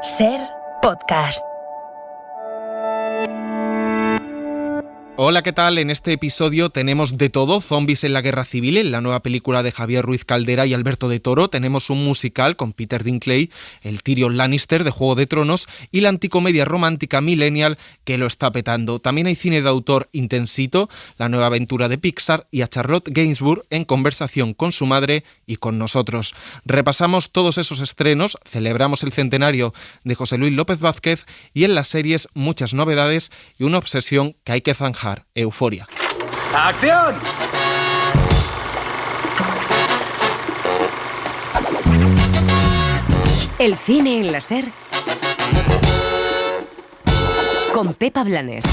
Ser Podcast. Hola, ¿qué tal? En este episodio tenemos de todo: zombies en la guerra civil, la nueva película de Javier Ruiz Caldera y Alberto de Toro. Tenemos un musical con Peter Dinklage, el Tyrion Lannister de Juego de Tronos, y la anticomedia romántica millennial que lo está petando. También hay cine de autor intensito, la nueva aventura de Pixar, y a Charlotte Gainsbourg en conversación con su madre y con nosotros. Repasamos todos esos estrenos, celebramos el centenario de José Luis López Vázquez y en las series muchas novedades y una obsesión que hay que zanjar: Euforia. ¡Acción! El cine en la Ser con Pepa Blanes.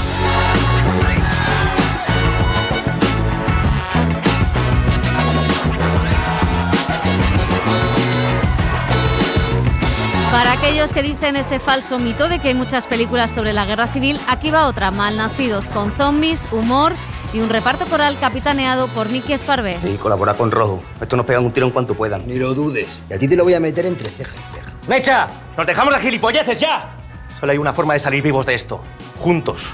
Para aquellos que dicen ese falso mito de que hay muchas películas sobre la guerra civil, aquí va otra: Malnacidos, con zombies, humor y un reparto coral capitaneado por Miki Esparvé. Sí, colabora con Rojo. Estos nos pegan un tiro en cuanto puedan. Ni lo dudes. Y a ti te lo voy a meter entre ceja y ceja. ¡Mecha! ¡Nos dejamos las gilipolleces ya! Solo hay una forma de salir vivos de esto: juntos.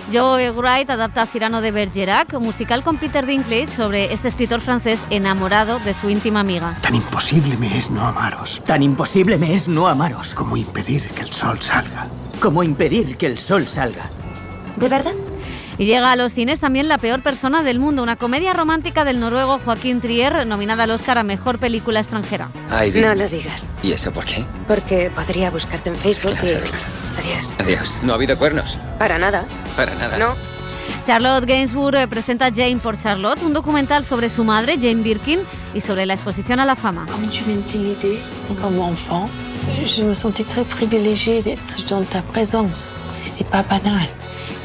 Joe Wright adapta Cyrano de Bergerac, un musical con Peter Dinklage sobre este escritor francés enamorado de su íntima amiga. Tan imposible me es no amaros. Tan imposible me es no amaros. Como impedir que el sol salga. Como impedir que el sol salga. ¿De verdad? Y llega a los cines también La peor persona del mundo, una comedia romántica del noruego Joaquín Trier, nominada al Oscar a Mejor Película Extranjera. Ay, no lo digas. ¿Y eso por qué? Porque podría buscarte en Facebook y... Adiós. Adiós. ¿No ha habido cuernos? Para nada. Para nada. No. Charlotte Gainsbourg presenta Jane por Charlotte, un documental sobre su madre, Jane Birkin, y sobre la exposición a la fama. Comme tu m'intimidais comme enfant, je me sentais très privilégiée d'être dans ta présence. C'était pas banal.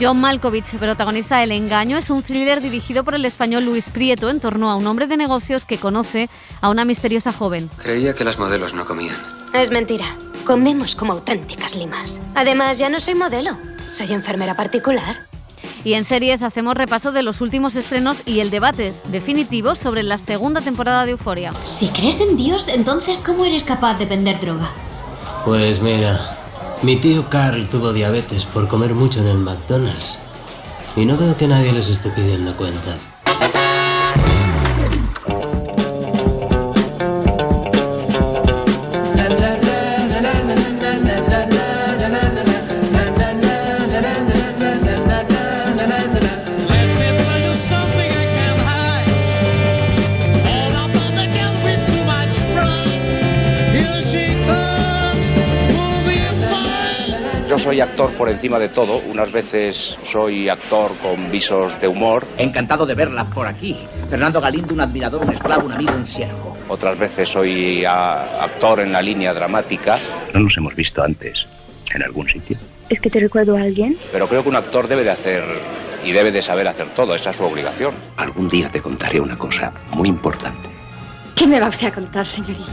John Malkovich protagoniza El engaño. Es un thriller dirigido por el español Luis Prieto en torno a un hombre de negocios que conoce a una misteriosa joven. Creía que las modelos no comían. Es mentira. Comemos como auténticas limas. Además, ya no soy modelo. Soy enfermera particular. Y en series hacemos repaso de los últimos estrenos y el debate definitivo sobre la segunda temporada de Euforia. Si crees en Dios, entonces ¿cómo eres capaz de vender droga? Pues mira, mi tío Carl tuvo diabetes por comer mucho en el McDonald's. Y no veo que nadie les esté pidiendo cuentas. Yo soy actor por encima de todo, unas veces soy actor con visos de humor. Encantado de verla por aquí. Fernando Galindo, un admirador, un esclavo, un amigo, un siervo. Otras veces soy actor en la línea dramática. No nos hemos visto antes, en algún sitio. ¿Es que te recuerdo a alguien? Pero creo que un actor debe de hacer y debe de saber hacer todo, esa es su obligación. Algún día te contaré una cosa muy importante. ¿Qué me va usted a contar, señorita?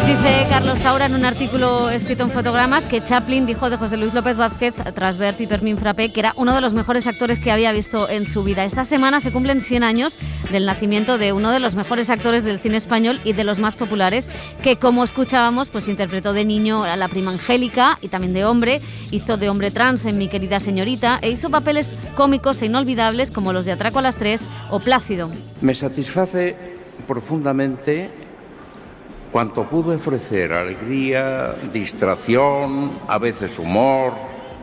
Dice Carlos Saura en un artículo escrito en Fotogramas que Chaplin dijo de José Luis López Vázquez, tras ver Peppermint Frappé, que era uno de los mejores actores que había visto en su vida. Esta semana se cumplen 100 años del nacimiento de uno de los mejores actores del cine español y de los más populares, que, como escuchábamos, pues interpretó de niño a la prima Angélica y también de hombre, hizo de hombre trans en Mi querida señorita e hizo papeles cómicos e inolvidables como los de Atraco a las 3 o Plácido. Me satisface profundamente cuanto pudo ofrecer: alegría, distracción, a veces humor,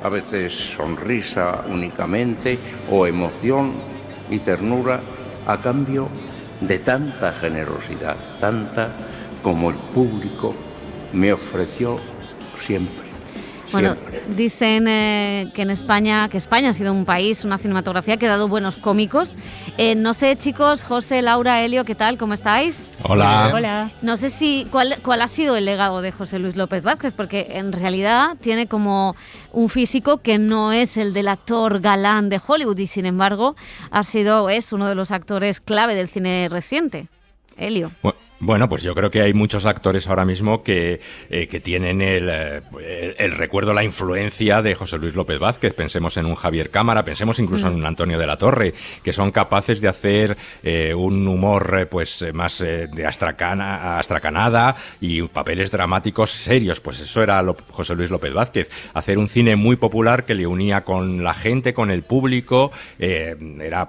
a veces sonrisa únicamente, o emoción y ternura, a cambio de tanta generosidad, tanta como el público me ofreció siempre. Bueno, dicen que España ha sido un país, una cinematografía que ha dado buenos cómicos. No sé, chicos, José, Laura, Elio, ¿qué tal? ¿Cómo estáis? Hola. Hola. No sé cuál ha sido el legado de José Luis López Vázquez, porque en realidad tiene como un físico que no es el del actor galán de Hollywood y, sin embargo, es uno de los actores clave del cine reciente. Elio. Bueno, pues yo creo que hay muchos actores ahora mismo que tienen el recuerdo, la influencia de José Luis López Vázquez. Pensemos en un Javier Cámara, pensemos incluso en un Antonio de la Torre, que son capaces de hacer un humor más de astracanada y papeles dramáticos serios. Pues eso era José Luis López Vázquez. Hacer un cine muy popular que le unía con la gente, con el público. Era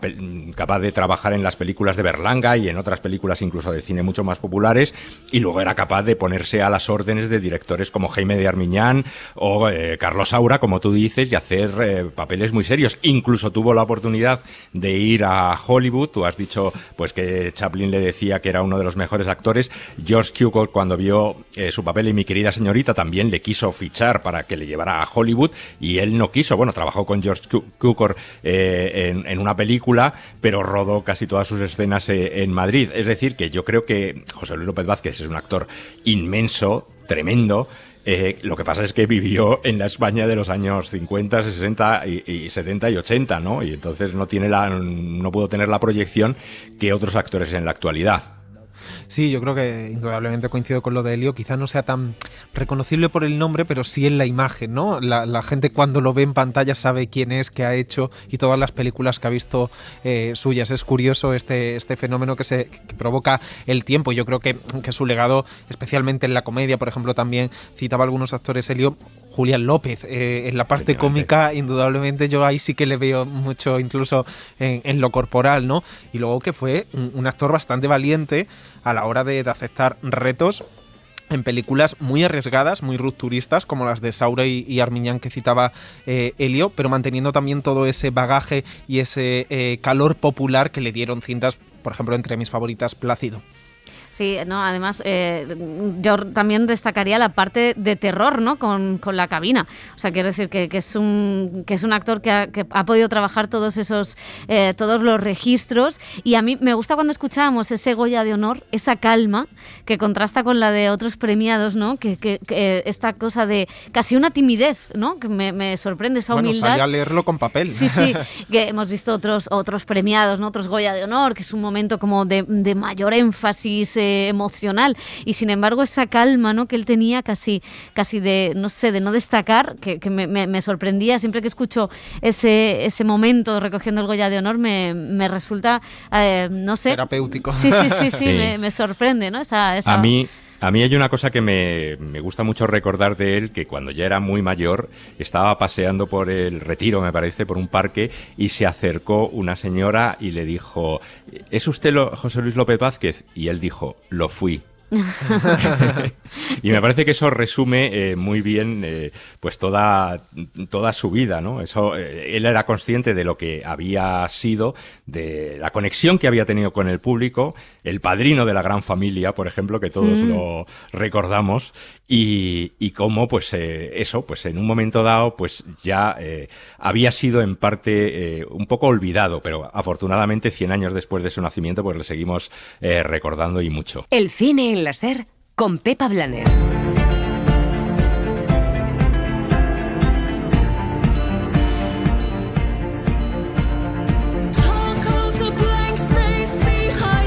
capaz de trabajar en las películas de Berlanga y en otras películas incluso de cine mucho más populares, y luego era capaz de ponerse a las órdenes de directores como Jaime de Armiñán o Carlos Saura, como tú dices, y hacer papeles muy serios. Incluso tuvo la oportunidad de ir a Hollywood. Tú has dicho pues que Chaplin le decía que era uno de los mejores actores. George Cukor, cuando vio su papel en Mi querida señorita, también le quiso fichar para que le llevara a Hollywood, y él no quiso. Bueno, trabajó con George Cukor en una película, pero rodó casi todas sus escenas en Madrid. Es decir, que yo creo que José Luis López Vázquez es un actor inmenso, tremendo. Lo que pasa es que vivió en la España de los años 50, 60 y 70 y 80, ¿no? Y entonces no pudo tener la proyección que otros actores en la actualidad. Sí, yo creo que indudablemente coincido con lo de Elio. Quizá no sea tan reconocible por el nombre, pero sí en la imagen, ¿no? La gente cuando lo ve en pantalla sabe quién es, qué ha hecho y todas las películas que ha visto suyas. Es curioso este fenómeno que provoca el tiempo. Yo creo que su legado, especialmente en la comedia, por ejemplo, también citaba algunos actores, Elio, Julián López, en la parte cómica, indudablemente yo ahí sí que le veo mucho, incluso en lo corporal, ¿no? Y luego que fue un actor bastante valiente a la hora de aceptar retos en películas muy arriesgadas, muy rupturistas, como las de Saura y Armiñán que citaba Elio, pero manteniendo también todo ese bagaje y ese calor popular que le dieron cintas, por ejemplo, entre mis favoritas, Plácido. Sí, no, además yo también destacaría la parte de terror, ¿no? Con la cabina. O sea, quiero decir que es un actor que ha podido trabajar todos los registros, y a mí me gusta cuando escuchábamos ese Goya de honor, esa calma que contrasta con la de otros premiados, ¿no? Que esta cosa de casi una timidez, ¿no? Que me sorprende esa humildad. Bueno, salía a leerlo con papel. Sí, que hemos visto otros premiados, ¿no? Otros Goya de honor, que es un momento como de mayor énfasis emocional, y sin embargo esa calma, ¿no? Que él tenía casi de no destacar, que me sorprendía siempre que escucho ese momento recogiendo el Goya de honor. Me resulta no sé, terapéutico. Sí. Me sorprende, ¿no? Esa... A mí hay una cosa que me gusta mucho recordar de él, que cuando ya era muy mayor estaba paseando por el Retiro, me parece, por un parque, y se acercó una señora y le dijo: ¿es usted José Luis López Vázquez? Y él dijo: lo fui. Y me parece que eso resume muy bien pues toda su vida, ¿no? Él era consciente de lo que había sido, de la conexión que había tenido con el público, el padrino de La Gran Familia, por ejemplo, que todos lo recordamos, y cómo pues en un momento dado pues ya había sido en parte un poco olvidado, pero afortunadamente 100 años después de su nacimiento pues le seguimos recordando, y mucho. El cine en la SER con Pepa Blanes.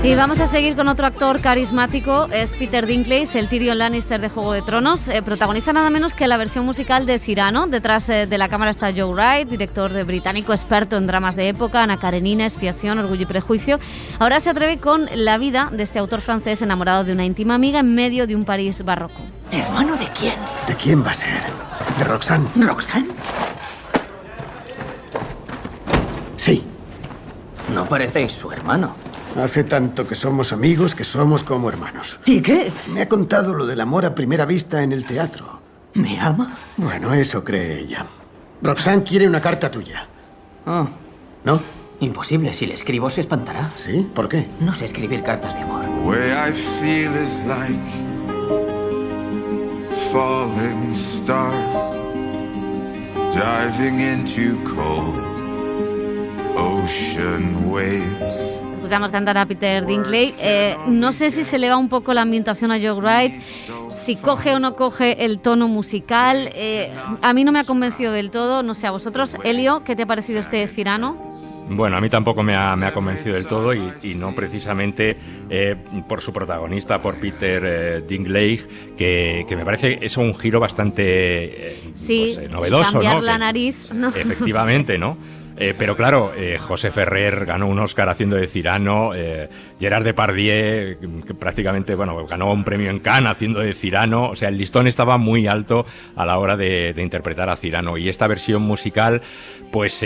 Y vamos a seguir con otro actor carismático, es Peter Dinklage, el Tyrion Lannister de Juego de Tronos. Protagoniza nada menos que la versión musical de Cyrano. Detrás de la cámara está Joe Wright, director británico experto en dramas de época, Ana Karenina, Expiación, Orgullo y Prejuicio. Ahora se atreve con la vida de este autor francés enamorado de una íntima amiga en medio de un París barroco. ¿Hermano de quién? ¿De quién va a ser? ¿De Roxanne? ¿Roxanne? Sí. No parecéis su hermano. Hace tanto que somos amigos que somos como hermanos. ¿Y qué? Me ha contado lo del amor a primera vista en el teatro. ¿Me ama? Bueno, eso cree ella. Roxanne quiere una carta tuya. Oh. ¿No? Imposible, si le escribo se espantará. ¿Sí? ¿Por qué? No sé escribir cartas de amor. Where I feel is like falling stars diving into cold ocean waves. Escuchamos cantar a Peter Dinklage. No sé si se le va un poco la ambientación a Joe Wright, si coge o no coge el tono musical. A mí no me ha convencido del todo, no sé a vosotros. Elio, ¿qué te ha parecido este Cyrano? Bueno, a mí tampoco me ha convencido del todo y no precisamente por su protagonista, por Peter Dinklage, que me parece eso un giro bastante novedoso, cambiar ¿no? la nariz, ¿no? Efectivamente, ¿no? Pero claro, José Ferrer ganó un Oscar haciendo de Cyrano, Gerard Depardieu, que prácticamente, ganó un premio en Cannes haciendo de Cyrano, o sea, el listón estaba muy alto a la hora de interpretar a Cyrano, y esta versión musical, pues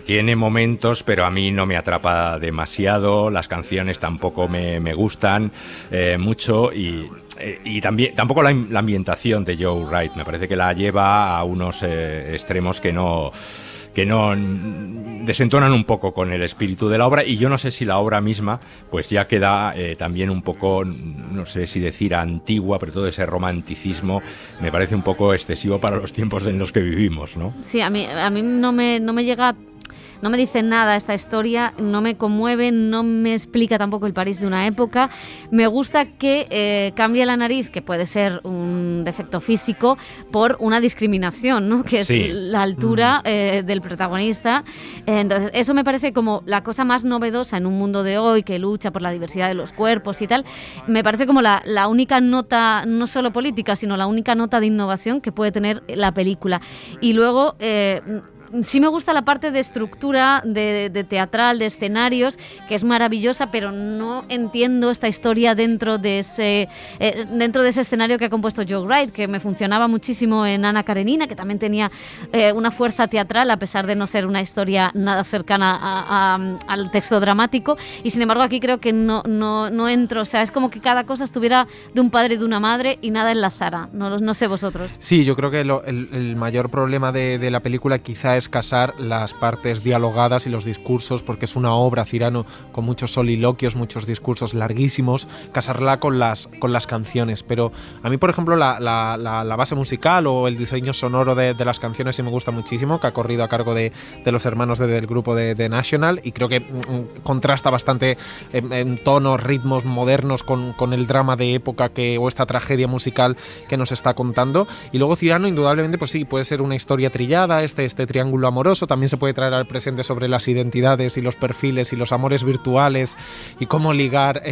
tiene momentos, pero a mí no me atrapa demasiado, las canciones tampoco me gustan mucho, y también tampoco la ambientación de Joe Wright, me parece que la lleva a unos extremos que no desentonan un poco con el espíritu de la obra, y yo no sé si la obra misma pues ya queda también un poco, no sé si decir antigua, pero todo ese romanticismo me parece un poco excesivo para los tiempos en los que vivimos, ¿no? Sí, a mí no me llega... No me dice nada esta historia, no me conmueve, no me explica tampoco el París de una época. Me gusta que cambie la nariz, que puede ser un defecto físico, por una discriminación, ¿no? Que es la altura del protagonista. Entonces, eso me parece como la cosa más novedosa en un mundo de hoy que lucha por la diversidad de los cuerpos y tal. Me parece como la única nota, no solo política, sino la única nota de innovación que puede tener la película. Y luego... sí me gusta la parte de estructura, de teatral, de escenarios, que es maravillosa, pero no entiendo esta historia dentro de ese escenario que ha compuesto Joe Wright, que me funcionaba muchísimo en Ana Karenina, que también tenía una fuerza teatral, a pesar de no ser una historia nada cercana al texto dramático, y sin embargo aquí creo que no entro, o sea, es como que cada cosa estuviera de un padre y de una madre y nada enlazara, no sé vosotros. Sí, yo creo que el mayor problema de la película quizá es casar las partes dialogadas y los discursos, porque es una obra, Cyrano, con muchos soliloquios, muchos discursos larguísimos, casarla con las canciones. Pero a mí, por ejemplo, la base musical o el diseño sonoro de las canciones sí me gusta muchísimo, que ha corrido a cargo de los hermanos del grupo de National, y creo que contrasta bastante en tonos, ritmos modernos con el drama de época o esta tragedia musical que nos está contando. Y luego Cyrano, indudablemente, pues sí, puede ser una historia trillada, este triángulo amoroso, también se puede traer al presente sobre las identidades y los perfiles y los amores virtuales y cómo ligar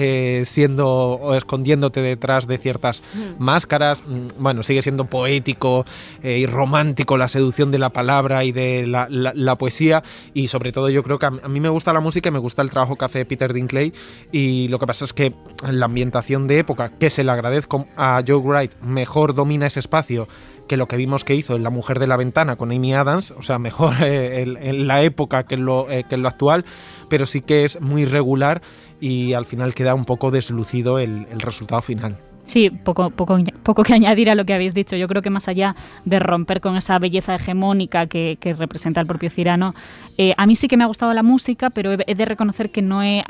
siendo o escondiéndote detrás de ciertas máscaras. Bueno, sigue siendo poético y romántico la seducción de la palabra y de la poesía, y sobre todo yo creo que a mí me gusta la música y me gusta el trabajo que hace Peter Dinklage, y lo que pasa es que la ambientación de época, que se le agradezco a Joe Wright, mejor domina ese espacio que lo que vimos que hizo en La mujer de la ventana con Amy Adams, o sea, mejor en la época que en lo actual, pero sí que es muy regular y al final queda un poco deslucido el resultado final. Sí, poco que añadir a lo que habéis dicho. Yo creo que más allá de romper con esa belleza hegemónica que representa el propio Cyrano, a mí sí que me ha gustado la música, pero he de reconocer que no he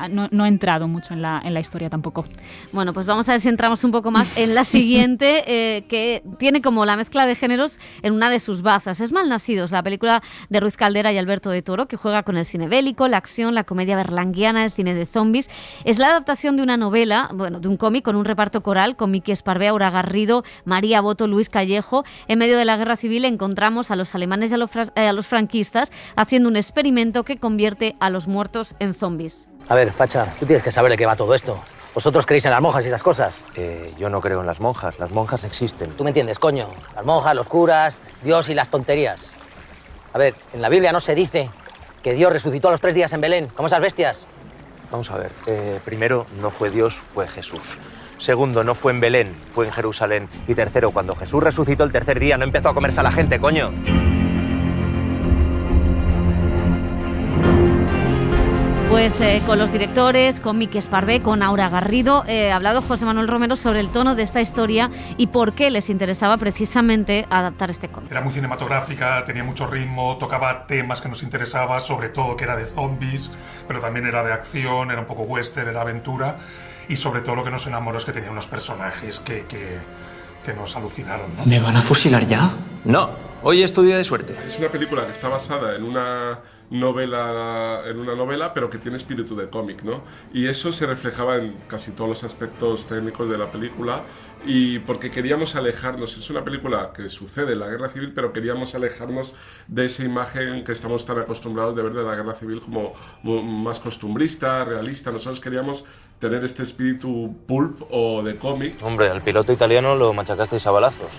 entrado mucho en la historia tampoco. Bueno, pues vamos a ver si entramos un poco más en la siguiente, que tiene como la mezcla de géneros en una de sus bazas. Es Malnacidos, la película de Ruiz Caldera y Alberto de Toro, que juega con el cine bélico, la acción, la comedia berlanguiana, el cine de zombies. Es la adaptación de una novela, de un cómic con un reparto coral, con Miki Esparvé, Aura Garrido, María Boto, Luis Callejo. En medio de la guerra civil encontramos a los alemanes y a los franquistas haciendo un experimento que convierte a los muertos en zombies. A ver, Pacha, tú tienes que saber de qué va todo esto. ¿Vosotros creéis en las monjas y esas cosas? Yo no creo en las monjas existen. ¿Tú me entiendes, coño? Las monjas, los curas, Dios y las tonterías. A ver, en la Biblia no se dice que Dios resucitó a los 3 días en Belén, como esas bestias. Vamos a ver, primero, no fue Dios, fue Jesús. Segundo, no fue en Belén, fue en Jerusalén. Y tercero, cuando Jesús resucitó el 3er día, no empezó a comerse a la gente, coño. Pues con los directores, con Miki Esparvé, con Aura Garrido, ha hablado José Manuel Romero sobre el tono de esta historia y por qué les interesaba precisamente adaptar este cómic. Era muy cinematográfica, tenía mucho ritmo, tocaba temas que nos interesaban, sobre todo que era de zombies, pero también era de acción, era un poco western, era aventura, y sobre todo lo que nos enamoró es que tenía unos personajes que nos alucinaron, ¿no? ¿Me van a fusilar ya? No, hoy es tu día de suerte. Es una película que está basada en una novela, pero que tiene espíritu de cómic, ¿no? Y eso se reflejaba en casi todos los aspectos técnicos de la película, y porque queríamos alejarnos. Es una película que sucede en la Guerra Civil, pero queríamos alejarnos de esa imagen que estamos tan acostumbrados de ver de la Guerra Civil como más costumbrista, realista. Nosotros queríamos tener este espíritu pulp o de cómic. Hombre, al piloto italiano lo machacasteis a balazos.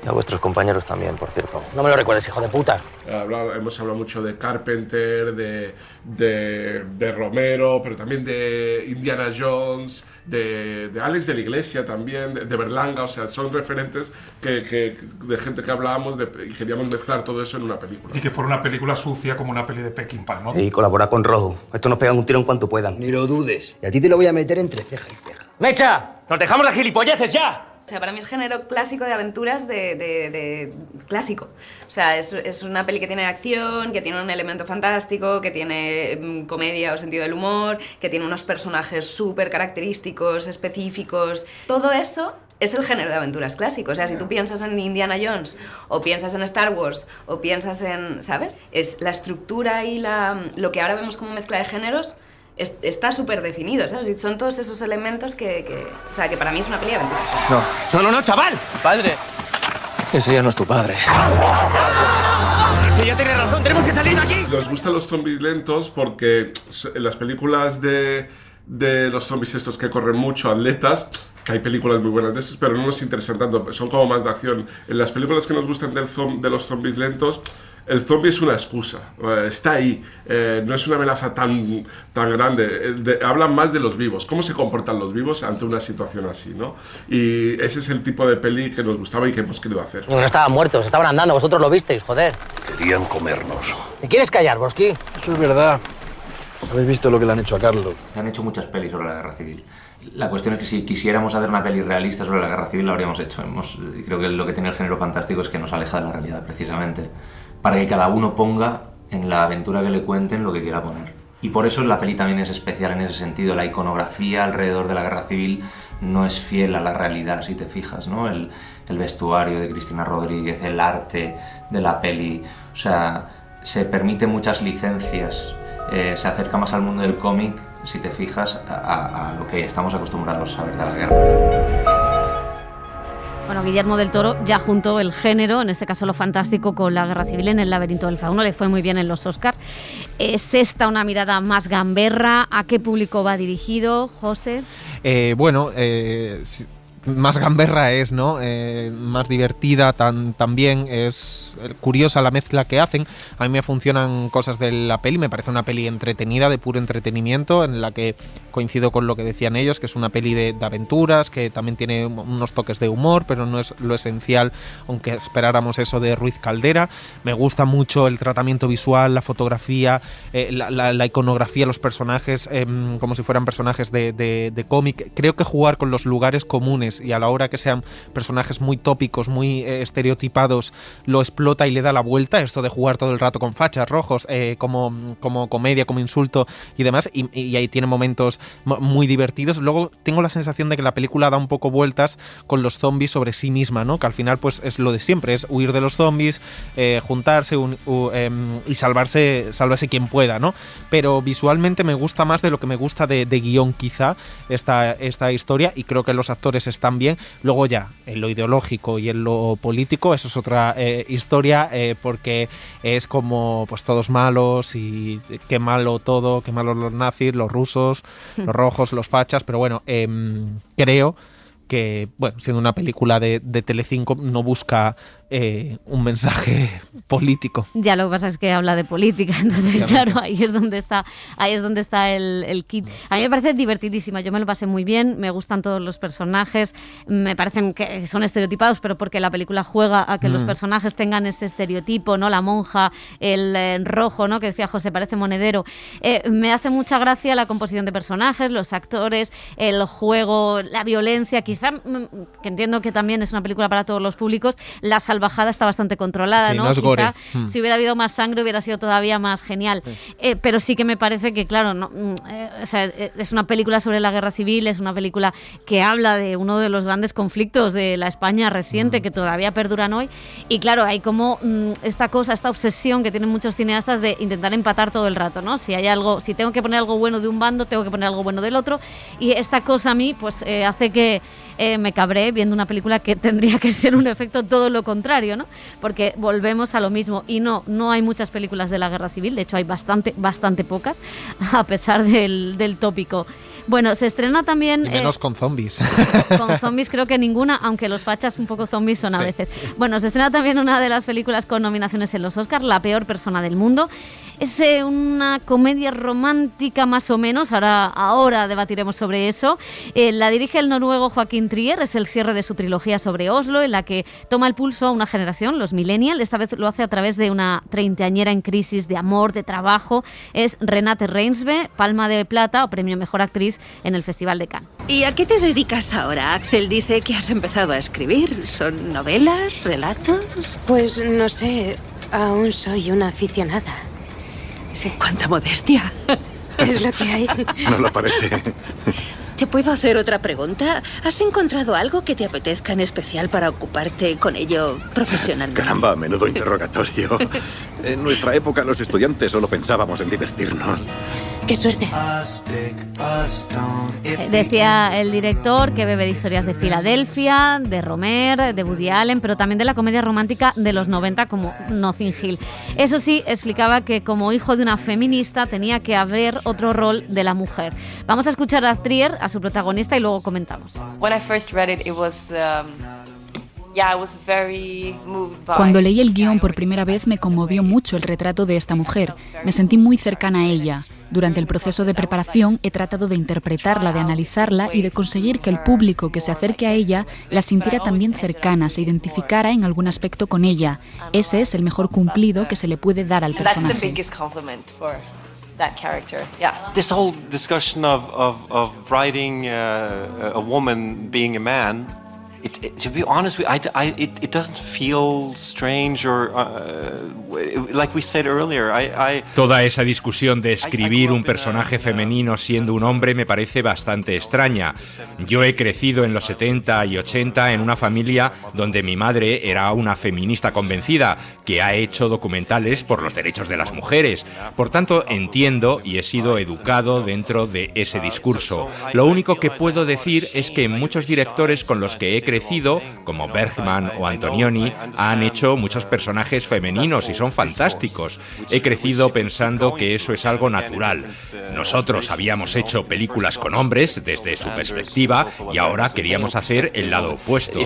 Y a vuestros compañeros también, por cierto. No me lo recuerdes, hijo de puta. Hemos hablado mucho de Carpenter, de Romero, pero también de Indiana Jones, de Alex de la Iglesia también, de Berlanga. O sea, son referentes de gente que hablábamos y queríamos mezclar todo eso en una película. Y que fuera una película sucia como una peli de Peckinpah, ¿no? Y colabora con Rojo. Estos nos pegan un tiro en cuanto puedan. Ni lo dudes. Y a ti te lo voy a meter entre ceja y ceja. ¡Mecha! ¡Nos dejamos las gilipolleces ya! O sea, para mí es género clásico de aventuras de clásico. O sea, es una peli que tiene acción, que tiene un elemento fantástico, que tiene comedia o sentido del humor, que tiene unos personajes súper característicos, específicos. Todo eso es el género de aventuras clásico. O sea, si tú piensas en Indiana Jones, o piensas en Star Wars, o piensas en... ¿sabes? Es la estructura y lo que ahora vemos como mezcla de géneros está súper definido, ¿sabes? Y son todos esos elementos o sea, que para mí es una peli de aventura. No, chaval. Padre. Ese ya no es tu padre. Que ya tienes razón, tenemos que salir de aquí. Nos gustan los zombies lentos porque en las películas de los zombies estos que corren mucho, atletas, que hay películas muy buenas de esos, pero no nos interesan tanto, son como más de acción. En las películas que nos gustan de los zombies lentos, el zombie es una excusa, está ahí, no es una amenaza tan grande. Hablan más de los vivos, cómo se comportan los vivos ante una situación así, ¿no? Y ese es el tipo de peli que nos gustaba y que hemos querido hacer. No estaban muertos, estaban andando, vosotros lo visteis, joder. Querían comernos. ¿Te quieres callar, Boschi? Eso es verdad. ¿Habéis visto lo que le han hecho a Carlos? Se han hecho muchas pelis sobre la Guerra Civil. La cuestión es que si quisiéramos hacer una peli realista sobre la Guerra Civil, lo habríamos hecho. Creo que lo que tiene el género fantástico es que nos aleja de la realidad, precisamente, para que cada uno ponga en la aventura que le cuenten lo que quiera poner. Y por eso la peli también es especial en ese sentido. La iconografía alrededor de la Guerra Civil no es fiel a la realidad, si te fijas, ¿no? El vestuario de Cristina Rodríguez, el arte de la peli, o sea, se permite muchas licencias. Se acerca más al mundo del cómic, si te fijas, a lo que estamos acostumbrados a ver de la guerra. Bueno, Guillermo del Toro ya juntó el género, en este caso lo fantástico, con la Guerra Civil en El laberinto del fauno. Le fue muy bien en los Oscar. ¿Es esta una mirada más gamberra? ¿A qué público va dirigido, José? Más gamberra es, ¿no? Más divertida también, es curiosa la mezcla que hacen. A mí me funcionan cosas de la peli, me parece una peli entretenida, de puro entretenimiento, en la que coincido con lo que decían ellos, que es una peli de aventuras, que también tiene unos toques de humor, pero no es lo esencial, aunque esperáramos eso de Ruiz Caldera. Me gusta mucho el tratamiento visual, la fotografía, la iconografía, los personajes, como si fueran personajes de cómic. Creo que jugar con los lugares comunes y a la hora que sean personajes muy tópicos, muy estereotipados, lo explota y le da la vuelta, esto de jugar todo el rato con fachas rojos, como comedia, como insulto y demás, y ahí tiene momentos muy divertidos. Luego tengo la sensación de que la película da un poco vueltas con los zombies sobre sí misma, ¿no? Que al final pues es lo de siempre, es huir de los zombies, juntarse y salvarse quien pueda, ¿no? Pero visualmente me gusta más de lo que me gusta de guión quizá esta historia, y creo que los actores están bien. Luego ya, en lo ideológico y en lo político, eso es otra historia, porque es como pues todos malos y qué malo todo, qué malos los nazis, los rusos, los rojos, los fachas, pero bueno, creo que, bueno, siendo una película de Telecinco, no busca un mensaje político. Ya, lo que pasa es que habla de política, entonces claro, ahí es donde está el kit. A mí me parece divertidísima, yo me lo pasé muy bien, me gustan todos los personajes, me parecen que son estereotipados, pero porque la película juega a que los personajes tengan ese estereotipo, ¿no? La monja, el rojo, ¿no? Que decía José, parece monedero. Me hace mucha gracia la composición de personajes, los actores, el juego, la violencia, quizá, que entiendo que también es una película para todos los públicos, la salvajada está bastante controlada, sí, ¿no? Es gore. Si hubiera habido más sangre hubiera sido todavía más genial. Sí. Pero sí que me parece que, claro, no, o sea, es una película sobre la Guerra Civil, es una película que habla de uno de los grandes conflictos de la España reciente que todavía perduran hoy. Y claro, hay como esta obsesión que tienen muchos cineastas de intentar empatar todo el rato, ¿no? Si tengo que poner algo bueno de un bando, tengo que poner algo bueno del otro. Y esta cosa a mí, pues, hace que me cabré viendo una película que tendría que ser un efecto todo lo contrario, ¿no? Porque volvemos a lo mismo. Y no hay muchas películas de la guerra civil, de hecho hay bastante pocas, a pesar del tópico. Bueno, se estrena también... Y menos con zombies. Con zombies creo que ninguna, aunque los fachas un poco zombies son a veces. Bueno, se estrena también una de las películas con nominaciones en los Oscars, La peor persona del mundo. Es una comedia romántica más o menos, ahora debatiremos sobre eso. La dirige el noruego Joaquín Trier, es el cierre de su trilogía sobre Oslo, en la que toma el pulso a una generación, los millennials. Esta vez lo hace a través de una treintañera en crisis de amor, de trabajo. Es Renate Reinsve, Palma de Plata o Premio Mejor Actriz en el Festival de Cannes. ¿Y a qué te dedicas ahora? Axel dice que has empezado a escribir. ¿Son novelas, relatos? Pues no sé, aún soy una aficionada. Sí. ¡Cuánta modestia! Es lo que hay. No lo parece. ¿Te puedo hacer otra pregunta? ¿Has encontrado algo que te apetezca en especial para ocuparte con ello profesionalmente? Caramba, menudo interrogatorio. En nuestra época los estudiantes solo pensábamos en divertirnos. ¡Qué suerte! Decía el director que bebe de historias de Filadelfia, de Romer, de Woody Allen, pero también de la comedia romántica de los 90 como Notting Hill. Eso sí, explicaba que como hijo de una feminista tenía que haber otro rol de la mujer. Vamos a escuchar a Trier, a su protagonista, y luego comentamos. Cuando leí el guión por primera vez me conmovió mucho el retrato de esta mujer. Me sentí muy cercana a ella. Durante el proceso de preparación he tratado de interpretarla, de analizarla y de conseguir que el público que se acerque a ella la sintiera también cercana, se identificara en algún aspecto con ella. Ese es el mejor cumplido que se le puede dar al personaje. This whole discussion of writing a woman being a man, to be honest, it doesn't feel strange or like we said earlier. Toda esa discusión de escribir un personaje femenino siendo un hombre me parece bastante extraña. Yo he crecido en los 70 y 80 en una familia donde mi madre era una feminista convencida que ha hecho documentales por los derechos de las mujeres. Por tanto, entiendo y he sido educado dentro de ese discurso. Lo único que puedo decir es que muchos directores con los que he crecido, como Bergman o Antonioni, han hecho muchos personajes femeninos y son fantásticos. He crecido pensando que eso es algo natural. Nosotros habíamos hecho películas con hombres desde su perspectiva y ahora queríamos hacer el lado opuesto.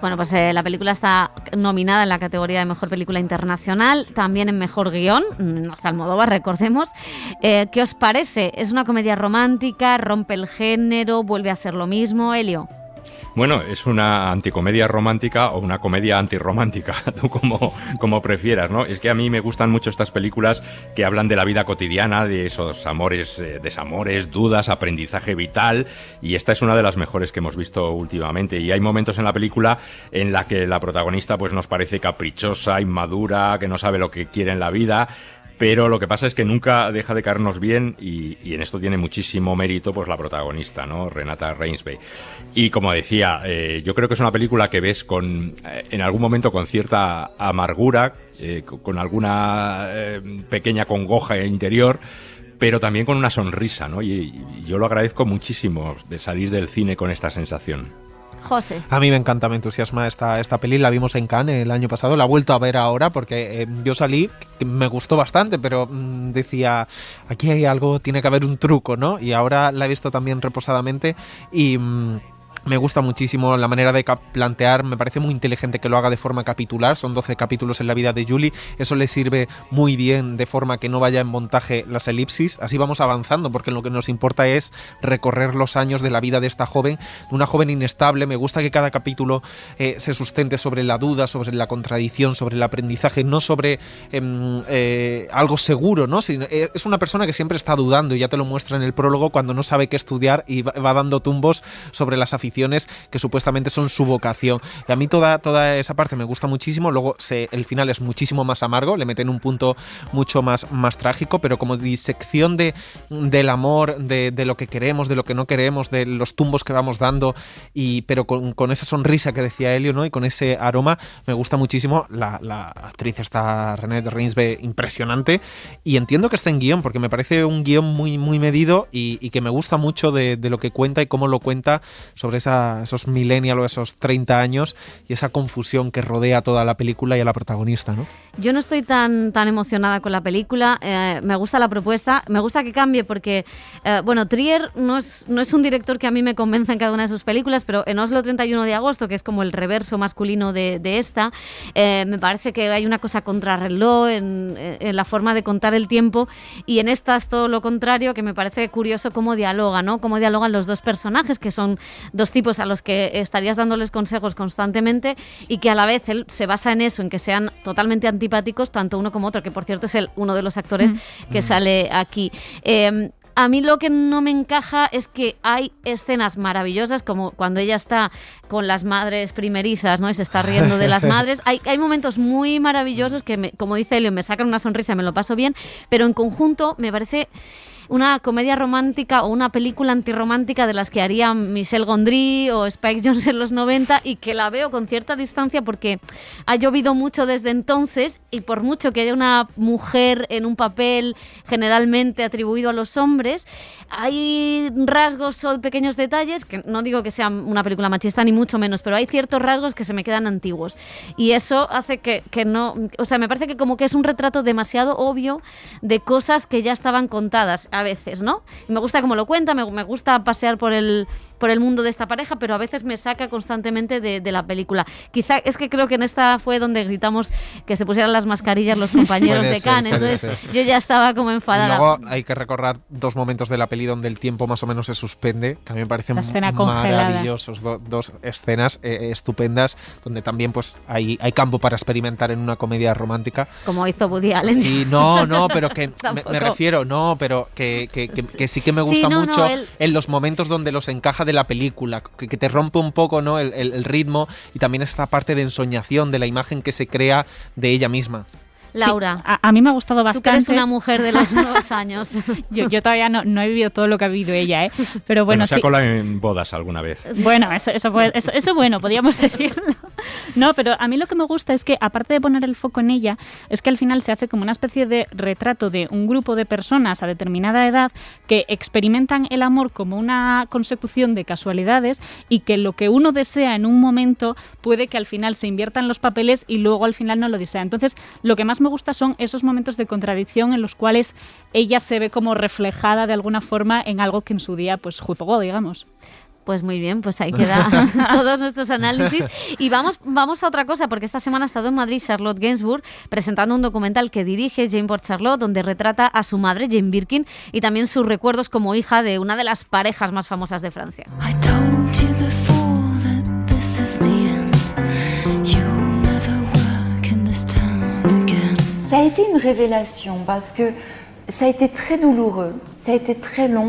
Bueno, pues la película está nominada en la categoría de Mejor Película Internacional, también en Mejor Guión, no está Almodóvar, recordemos. ¿Qué os parece? ¿Es una comedia romántica? ¿Rompe el género? ¿Vuelve a ser lo mismo? Elio. Bueno, es una anticomedia romántica o una comedia antirromántica, tú como prefieras, ¿no? Es que a mí me gustan mucho estas películas que hablan de la vida cotidiana, de esos amores, desamores, dudas, aprendizaje vital, y esta es una de las mejores que hemos visto últimamente. Y hay momentos en la película en la que la protagonista pues nos parece caprichosa, inmadura, que no sabe lo que quiere en la vida. Pero lo que pasa es que nunca deja de caernos bien y en esto tiene muchísimo mérito pues la protagonista, ¿no? Renate Reinsve. Y como decía, yo creo que es una película que ves en algún momento con cierta amargura, con alguna pequeña congoja interior, pero también con una sonrisa, ¿no? Y yo lo agradezco muchísimo de salir del cine con esta sensación. José. A mí me encanta, me entusiasma esta peli, la vimos en Cannes el año pasado, la he vuelto a ver ahora porque yo salí, me gustó bastante, pero decía, aquí hay algo, tiene que haber un truco, ¿no? Y ahora la he visto también reposadamente y... me gusta muchísimo la manera de plantear, me parece muy inteligente que lo haga de forma capitular, son 12 capítulos en la vida de Julie, eso le sirve muy bien de forma que no vaya en montaje las elipsis, así vamos avanzando, porque lo que nos importa es recorrer los años de la vida de esta joven, una joven inestable. Me gusta que cada capítulo se sustente sobre la duda, sobre la contradicción, sobre el aprendizaje, no sobre algo seguro, ¿no? Es una persona que siempre está dudando y ya te lo muestra en el prólogo cuando no sabe qué estudiar y va dando tumbos sobre las aficiones aficiones que supuestamente son su vocación. Y a mí toda esa parte me gusta muchísimo. Luego el final es muchísimo más amargo, le meten un punto mucho más trágico, pero como disección del amor, de lo que queremos, de lo que no queremos, de los tumbos que vamos dando, pero con esa sonrisa que decía Elio, ¿no? Y con ese aroma, me gusta muchísimo. La actriz está Renée Reinsve, impresionante, y entiendo que está en guión, porque me parece un guión muy, muy medido y que me gusta mucho de lo que cuenta y cómo lo cuenta sobre esos millennials o esos 30 años y esa confusión que rodea toda la película y a la protagonista, ¿no? Yo no estoy tan emocionada con la película, me gusta la propuesta, me gusta que cambie porque, Trier no es un director que a mí me convenza en cada una de sus películas, pero en Oslo 31 de agosto, que es como el reverso masculino de esta, me parece que hay una cosa contrarreloj en la forma de contar el tiempo, y en esta es todo lo contrario, que me parece curioso cómo dialoga, ¿no? Cómo dialogan los dos personajes, que son dos tipos a los que estarías dándoles consejos constantemente y que a la vez él se basa en eso, en que sean totalmente antipáticos, tanto uno como otro, que por cierto es uno de los actores que sale aquí. A mí lo que no me encaja es que hay escenas maravillosas, como cuando ella está con las madres primerizas, ¿no? Y se está riendo de las madres. Hay momentos muy maravillosos que, como dice Elio, me sacan una sonrisa, me lo paso bien, pero en conjunto me parece una comedia romántica o una película antirromántica de las que haría Michel Gondry o Spike Jonze en los 90, y que la veo con cierta distancia porque ha llovido mucho desde entonces, y por mucho que haya una mujer en un papel generalmente atribuido a los hombres, hay rasgos o pequeños detalles, que no digo que sea una película machista ni mucho menos, pero hay ciertos rasgos que se me quedan antiguos, y eso hace que no, o sea, me parece que como que es un retrato demasiado obvio de cosas que ya estaban contadas a veces, ¿no? Y me gusta cómo lo cuenta, me gusta pasear por el mundo de esta pareja, pero a veces me saca constantemente de la película. Quizá es que creo que en esta fue donde gritamos que se pusieran las mascarillas los compañeros de Cannes, entonces yo ya estaba como enfadada. Y luego hay que recordar dos momentos de la peli donde el tiempo más o menos se suspende, que a mí me parecen maravillosos, dos escenas estupendas, donde también pues hay campo para experimentar en una comedia romántica. Como hizo Woody Allen. Sí, no, pero que me refiero, pero que sí que me gusta mucho en los momentos donde los encaja de la película, que te rompe un poco, ¿no? el ritmo, y también esta parte de ensoñación de la imagen que se crea de ella misma. Laura, sí, a mí me ha gustado bastante. Tú que eres una mujer de los nuevos años. yo todavía no he vivido todo lo que ha vivido ella, pero bueno, se ha colado en bodas alguna vez. Bueno, eso bueno, podríamos decirlo. No, pero a mí lo que me gusta es que, aparte de poner el foco en ella, es que al final se hace como una especie de retrato de un grupo de personas a determinada edad que experimentan el amor como una consecución de casualidades, y que lo que uno desea en un momento puede que al final se inviertan los papeles y luego al final no lo desea. Entonces, lo que más me gusta son esos momentos de contradicción en los cuales ella se ve como reflejada de alguna forma en algo que en su día pues juzgó, digamos. Pues muy bien, pues ahí quedan todos nuestros análisis. Y vamos a otra cosa, porque esta semana ha estado en Madrid Charlotte Gainsbourg presentando un documental que dirige Jane por Charlotte, donde retrata a su madre, Jane Birkin, y también sus recuerdos como hija de una de las parejas más famosas de Francia. Ça a été une révélation parce que ça a été très douloureux.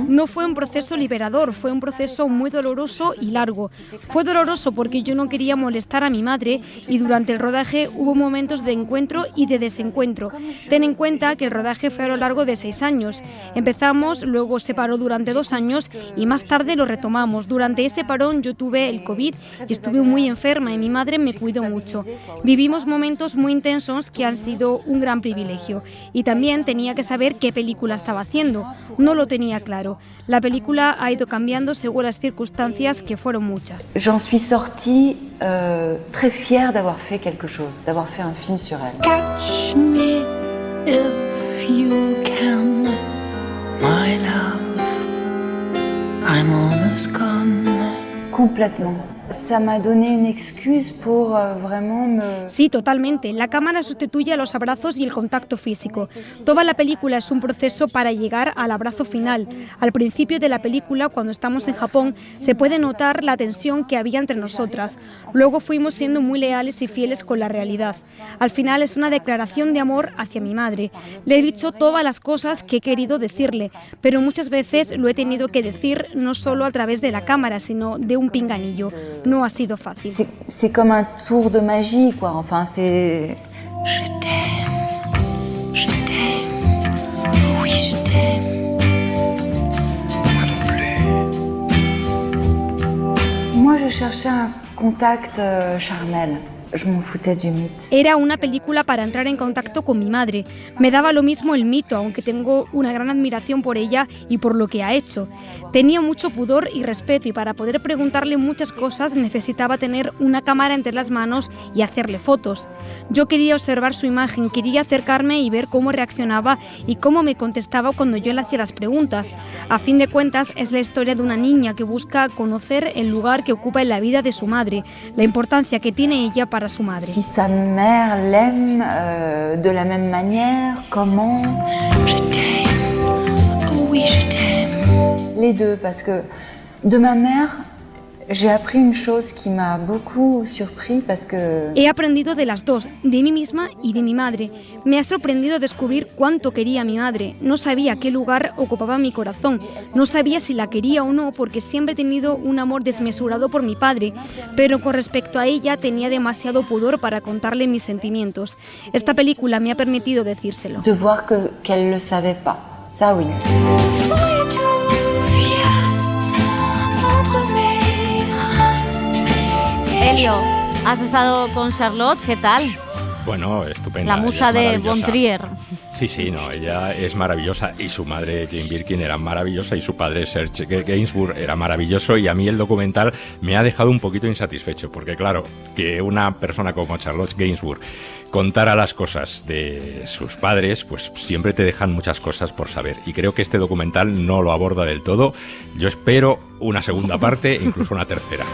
No fue un proceso liberador, fue un proceso muy doloroso y largo. Fue doloroso porque yo no quería molestar a mi madre, y durante el rodaje hubo momentos de encuentro y de desencuentro. Ten en cuenta que el rodaje fue a lo largo de 6 años. Empezamos, luego se paró durante 2 años y más tarde lo retomamos. Durante ese parón yo tuve el COVID y estuve muy enferma, y mi madre me cuidó mucho. Vivimos momentos muy intensos que han sido un gran privilegio, y también tenía que saber qué película estaba haciendo. No lo tenía claro. La película ha ido cambiando según las circunstancias, que fueron muchas. J'en suis sortie très fière d'avoir fait quelque chose, d'avoir fait un film sur elle. Catch me if you can, my love. I'm almost gone. Complètement. Sí, totalmente. La cámara sustituye a los abrazos y el contacto físico. Toda la película es un proceso para llegar al abrazo final. Al principio de la película, cuando estamos en Japón, se puede notar la tensión que había entre nosotras. Luego fuimos siendo muy leales y fieles con la realidad. Al final es una declaración de amor hacia mi madre. Le he dicho todas las cosas que he querido decirle, pero muchas veces lo he tenido que decir no solo a través de la cámara, sino de un pinganillo. No ha sido fácil. C'est comme un tour de magie, quoi. Enfin, c'est... Je t'aime, oui je t'aime. Moi non plus. Moi, je cherchais un contact charnel. Je m'en foutais du mito. Era una película para entrar en contacto con mi madre. Me daba lo mismo el mito, aunque tengo una gran admiración por ella y por lo que ha hecho. Tenía mucho pudor y respeto y para poder preguntarle muchas cosas necesitaba tener una cámara entre las manos y hacerle fotos. Yo quería observar su imagen, quería acercarme y ver cómo reaccionaba y cómo me contestaba cuando yo le hacía las preguntas. A fin de cuentas, es la historia de una niña que busca conocer el lugar que ocupa en la vida de su madre, la importancia que tiene ella para su madre. Si sa mère l'aime de la même manière, comment? Je t'aime, oui je t'aime. Les deux, parce que de ma mère, j'ai appris une chose qui m'a beaucoup surpris parce que... He aprendido de las dos, de mí misma y de mi madre. Me ha sorprendido descubrir cuánto quería a mi madre. No sabía qué lugar ocupaba mi corazón. No sabía si la quería o no porque siempre he tenido un amor desmesurado por mi padre. Pero con respecto a ella tenía demasiado pudor para contarle mis sentimientos. Esta película me ha permitido decírselo. De voir qu'elle le savait pas. Ça oui. Elio, has estado con Charlotte, ¿qué tal? Bueno, estupenda. La musa de Von Trier. Sí, no, ella es maravillosa y su madre Jane Birkin era maravillosa y su padre Serge Gainsbourg era maravilloso y a mí el documental me ha dejado un poquito insatisfecho porque claro, que una persona como Charlotte Gainsbourg contara las cosas de sus padres, pues siempre te dejan muchas cosas por saber y creo que este documental no lo aborda del todo. Yo espero una segunda parte e incluso una tercera.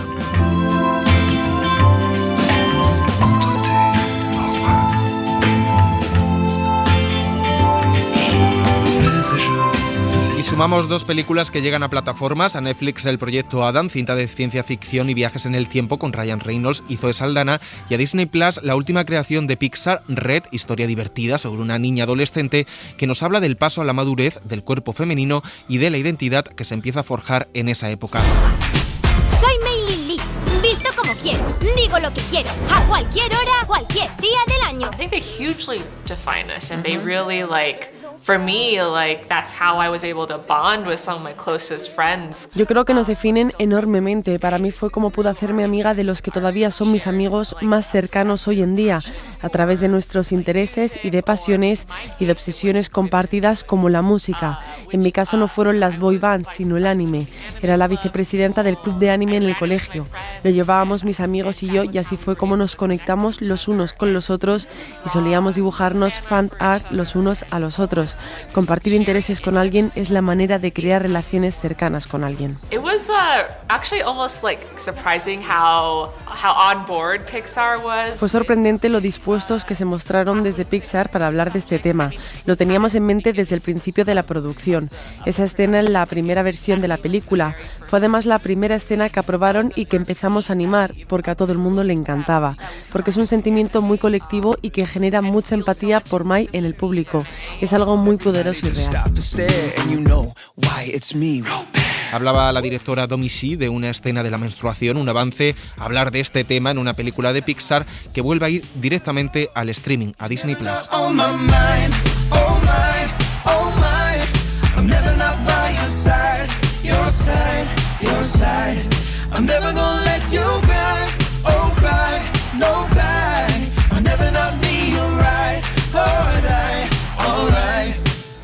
Y sumamos dos películas que llegan a plataformas, a Netflix el proyecto Adam, cinta de ciencia ficción y viajes en el tiempo con Ryan Reynolds y Zoe Saldana, y a Disney Plus la última creación de Pixar, Red, historia divertida sobre una niña adolescente que nos habla del paso a la madurez del cuerpo femenino y de la identidad que se empieza a forjar en esa época. Soy Mei Lin Lee, visto como quiero, digo lo que quiero, a cualquier hora, cualquier día del año. I think they hugely define us and they really for me, that's how I was able to bond with some of my closest friends. Yo creo que nos definen enormemente. Para mí fue como pude hacerme amiga de los que todavía son mis amigos más cercanos hoy en día, a través de nuestros intereses y de pasiones y de obsesiones compartidas como la música. En mi caso no fueron las boy bands, sino el anime. Era la vicepresidenta del club de anime en el colegio. Lo llevábamos mis amigos y yo y así fue como nos conectamos los unos con los otros y solíamos dibujarnos fan art los unos a los otros. Compartir intereses con alguien es la manera de crear relaciones cercanas con alguien. It was actually almost surprising how on board Pixar was. Fue sorprendente lo dispuestos que se mostraron desde Pixar para hablar de este tema. Lo teníamos en mente desde el principio de la producción. Esa escena en la primera versión de la película fue además la primera escena que aprobaron y que empezamos a animar porque a todo el mundo le encantaba, porque es un sentimiento muy colectivo y que genera mucha empatía por Mai en el público. Es algo muy poderoso y real. Hablaba la directora Domee Shi de una escena de la menstruación, un avance, hablar de este tema en una película de Pixar que vuelve a ir directamente al streaming, a Disney Plus.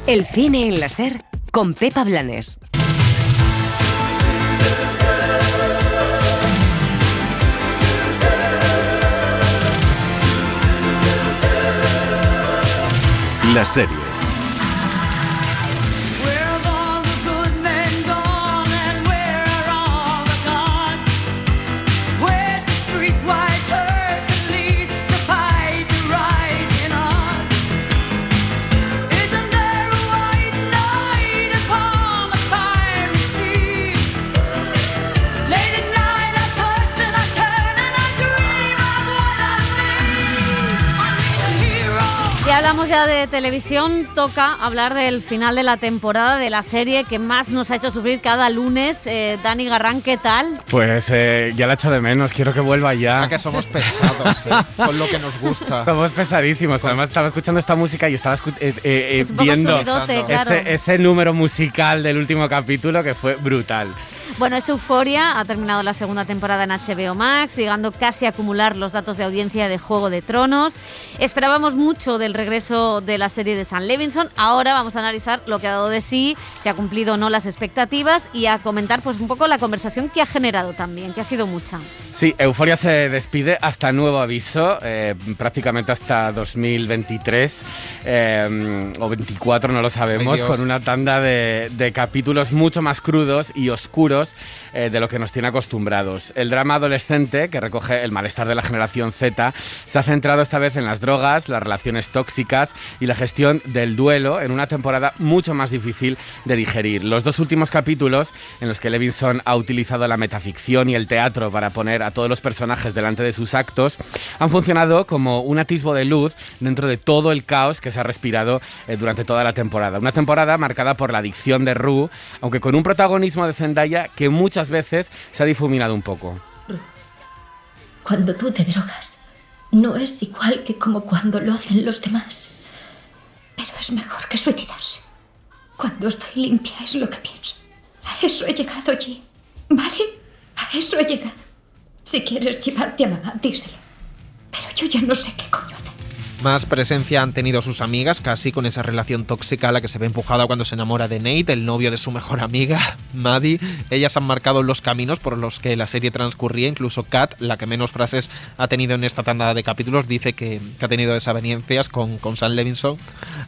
El cine en la SER con Pepa Blanes. Las series. Where hablamos ya de televisión, toca hablar del final de la temporada de la serie que más nos ha hecho sufrir cada lunes. Dani Garrán, ¿qué tal? Pues ya la echo de menos, quiero que vuelva ya. Ah, que somos pesados, con lo que nos gusta. Somos pesadísimos, además estaba escuchando esta música y estaba viendo claro. ese número musical del último capítulo que fue brutal. Bueno, es Euphoria, ha terminado la segunda temporada en HBO Max, llegando casi a acumular los datos de audiencia de Juego de Tronos. Esperábamos mucho del regreso de la serie de Sam Levinson. Ahora vamos a analizar lo que ha dado de sí, si ha cumplido o no las expectativas y a comentar pues un poco la conversación que ha generado también, que ha sido mucha. Sí, Euphoria se despide hasta nuevo aviso, prácticamente hasta 2023 o 24, no lo sabemos, con una tanda de capítulos mucho más crudos y oscuros de lo que nos tiene acostumbrados. El drama adolescente, que recoge el malestar de la generación Z, se ha centrado esta vez en las drogas, las relaciones tóxicas y la gestión del duelo en una temporada mucho más difícil de digerir. Los dos últimos capítulos, en los que Levinson ha utilizado la metaficción y el teatro para poner a todos los personajes delante de sus actos, han funcionado como un atisbo de luz dentro de todo el caos que se ha respirado durante toda la temporada. Una temporada marcada por la adicción de Rue, aunque con un protagonismo de Zendaya que muchas veces se ha difuminado un poco. Cuando tú te drogas, no es igual que como cuando lo hacen los demás. Pero es mejor que suicidarse. Cuando estoy limpia es lo que pienso. A eso he llegado allí, ¿vale? A eso he llegado. Si quieres llevarte a mamá, díselo. Pero yo ya no sé qué coño hacer. Más presencia han tenido sus amigas, casi con esa relación tóxica a la que se ve empujada cuando se enamora de Nate, el novio de su mejor amiga, Maddie. Ellas han marcado los caminos por los que la serie transcurría. Incluso Kat, la que menos frases ha tenido en esta tanda de capítulos, dice que ha tenido desavenencias con Sam Levinson.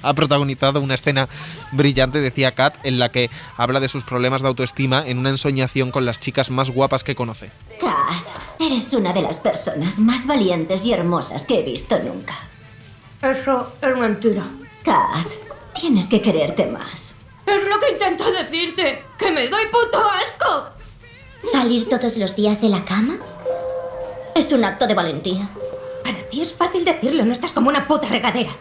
Ha protagonizado una escena brillante, decía Kat, en la que habla de sus problemas de autoestima en una ensoñación con las chicas más guapas que conoce. Kat, eres una de las personas más valientes y hermosas que he visto nunca. Eso es mentira. Kat, tienes que quererte más. Es lo que intento decirte, que me doy puto asco. ¿Salir todos los días de la cama? Es un acto de valentía. Para ti es fácil decirlo, no estás como una puta regadera.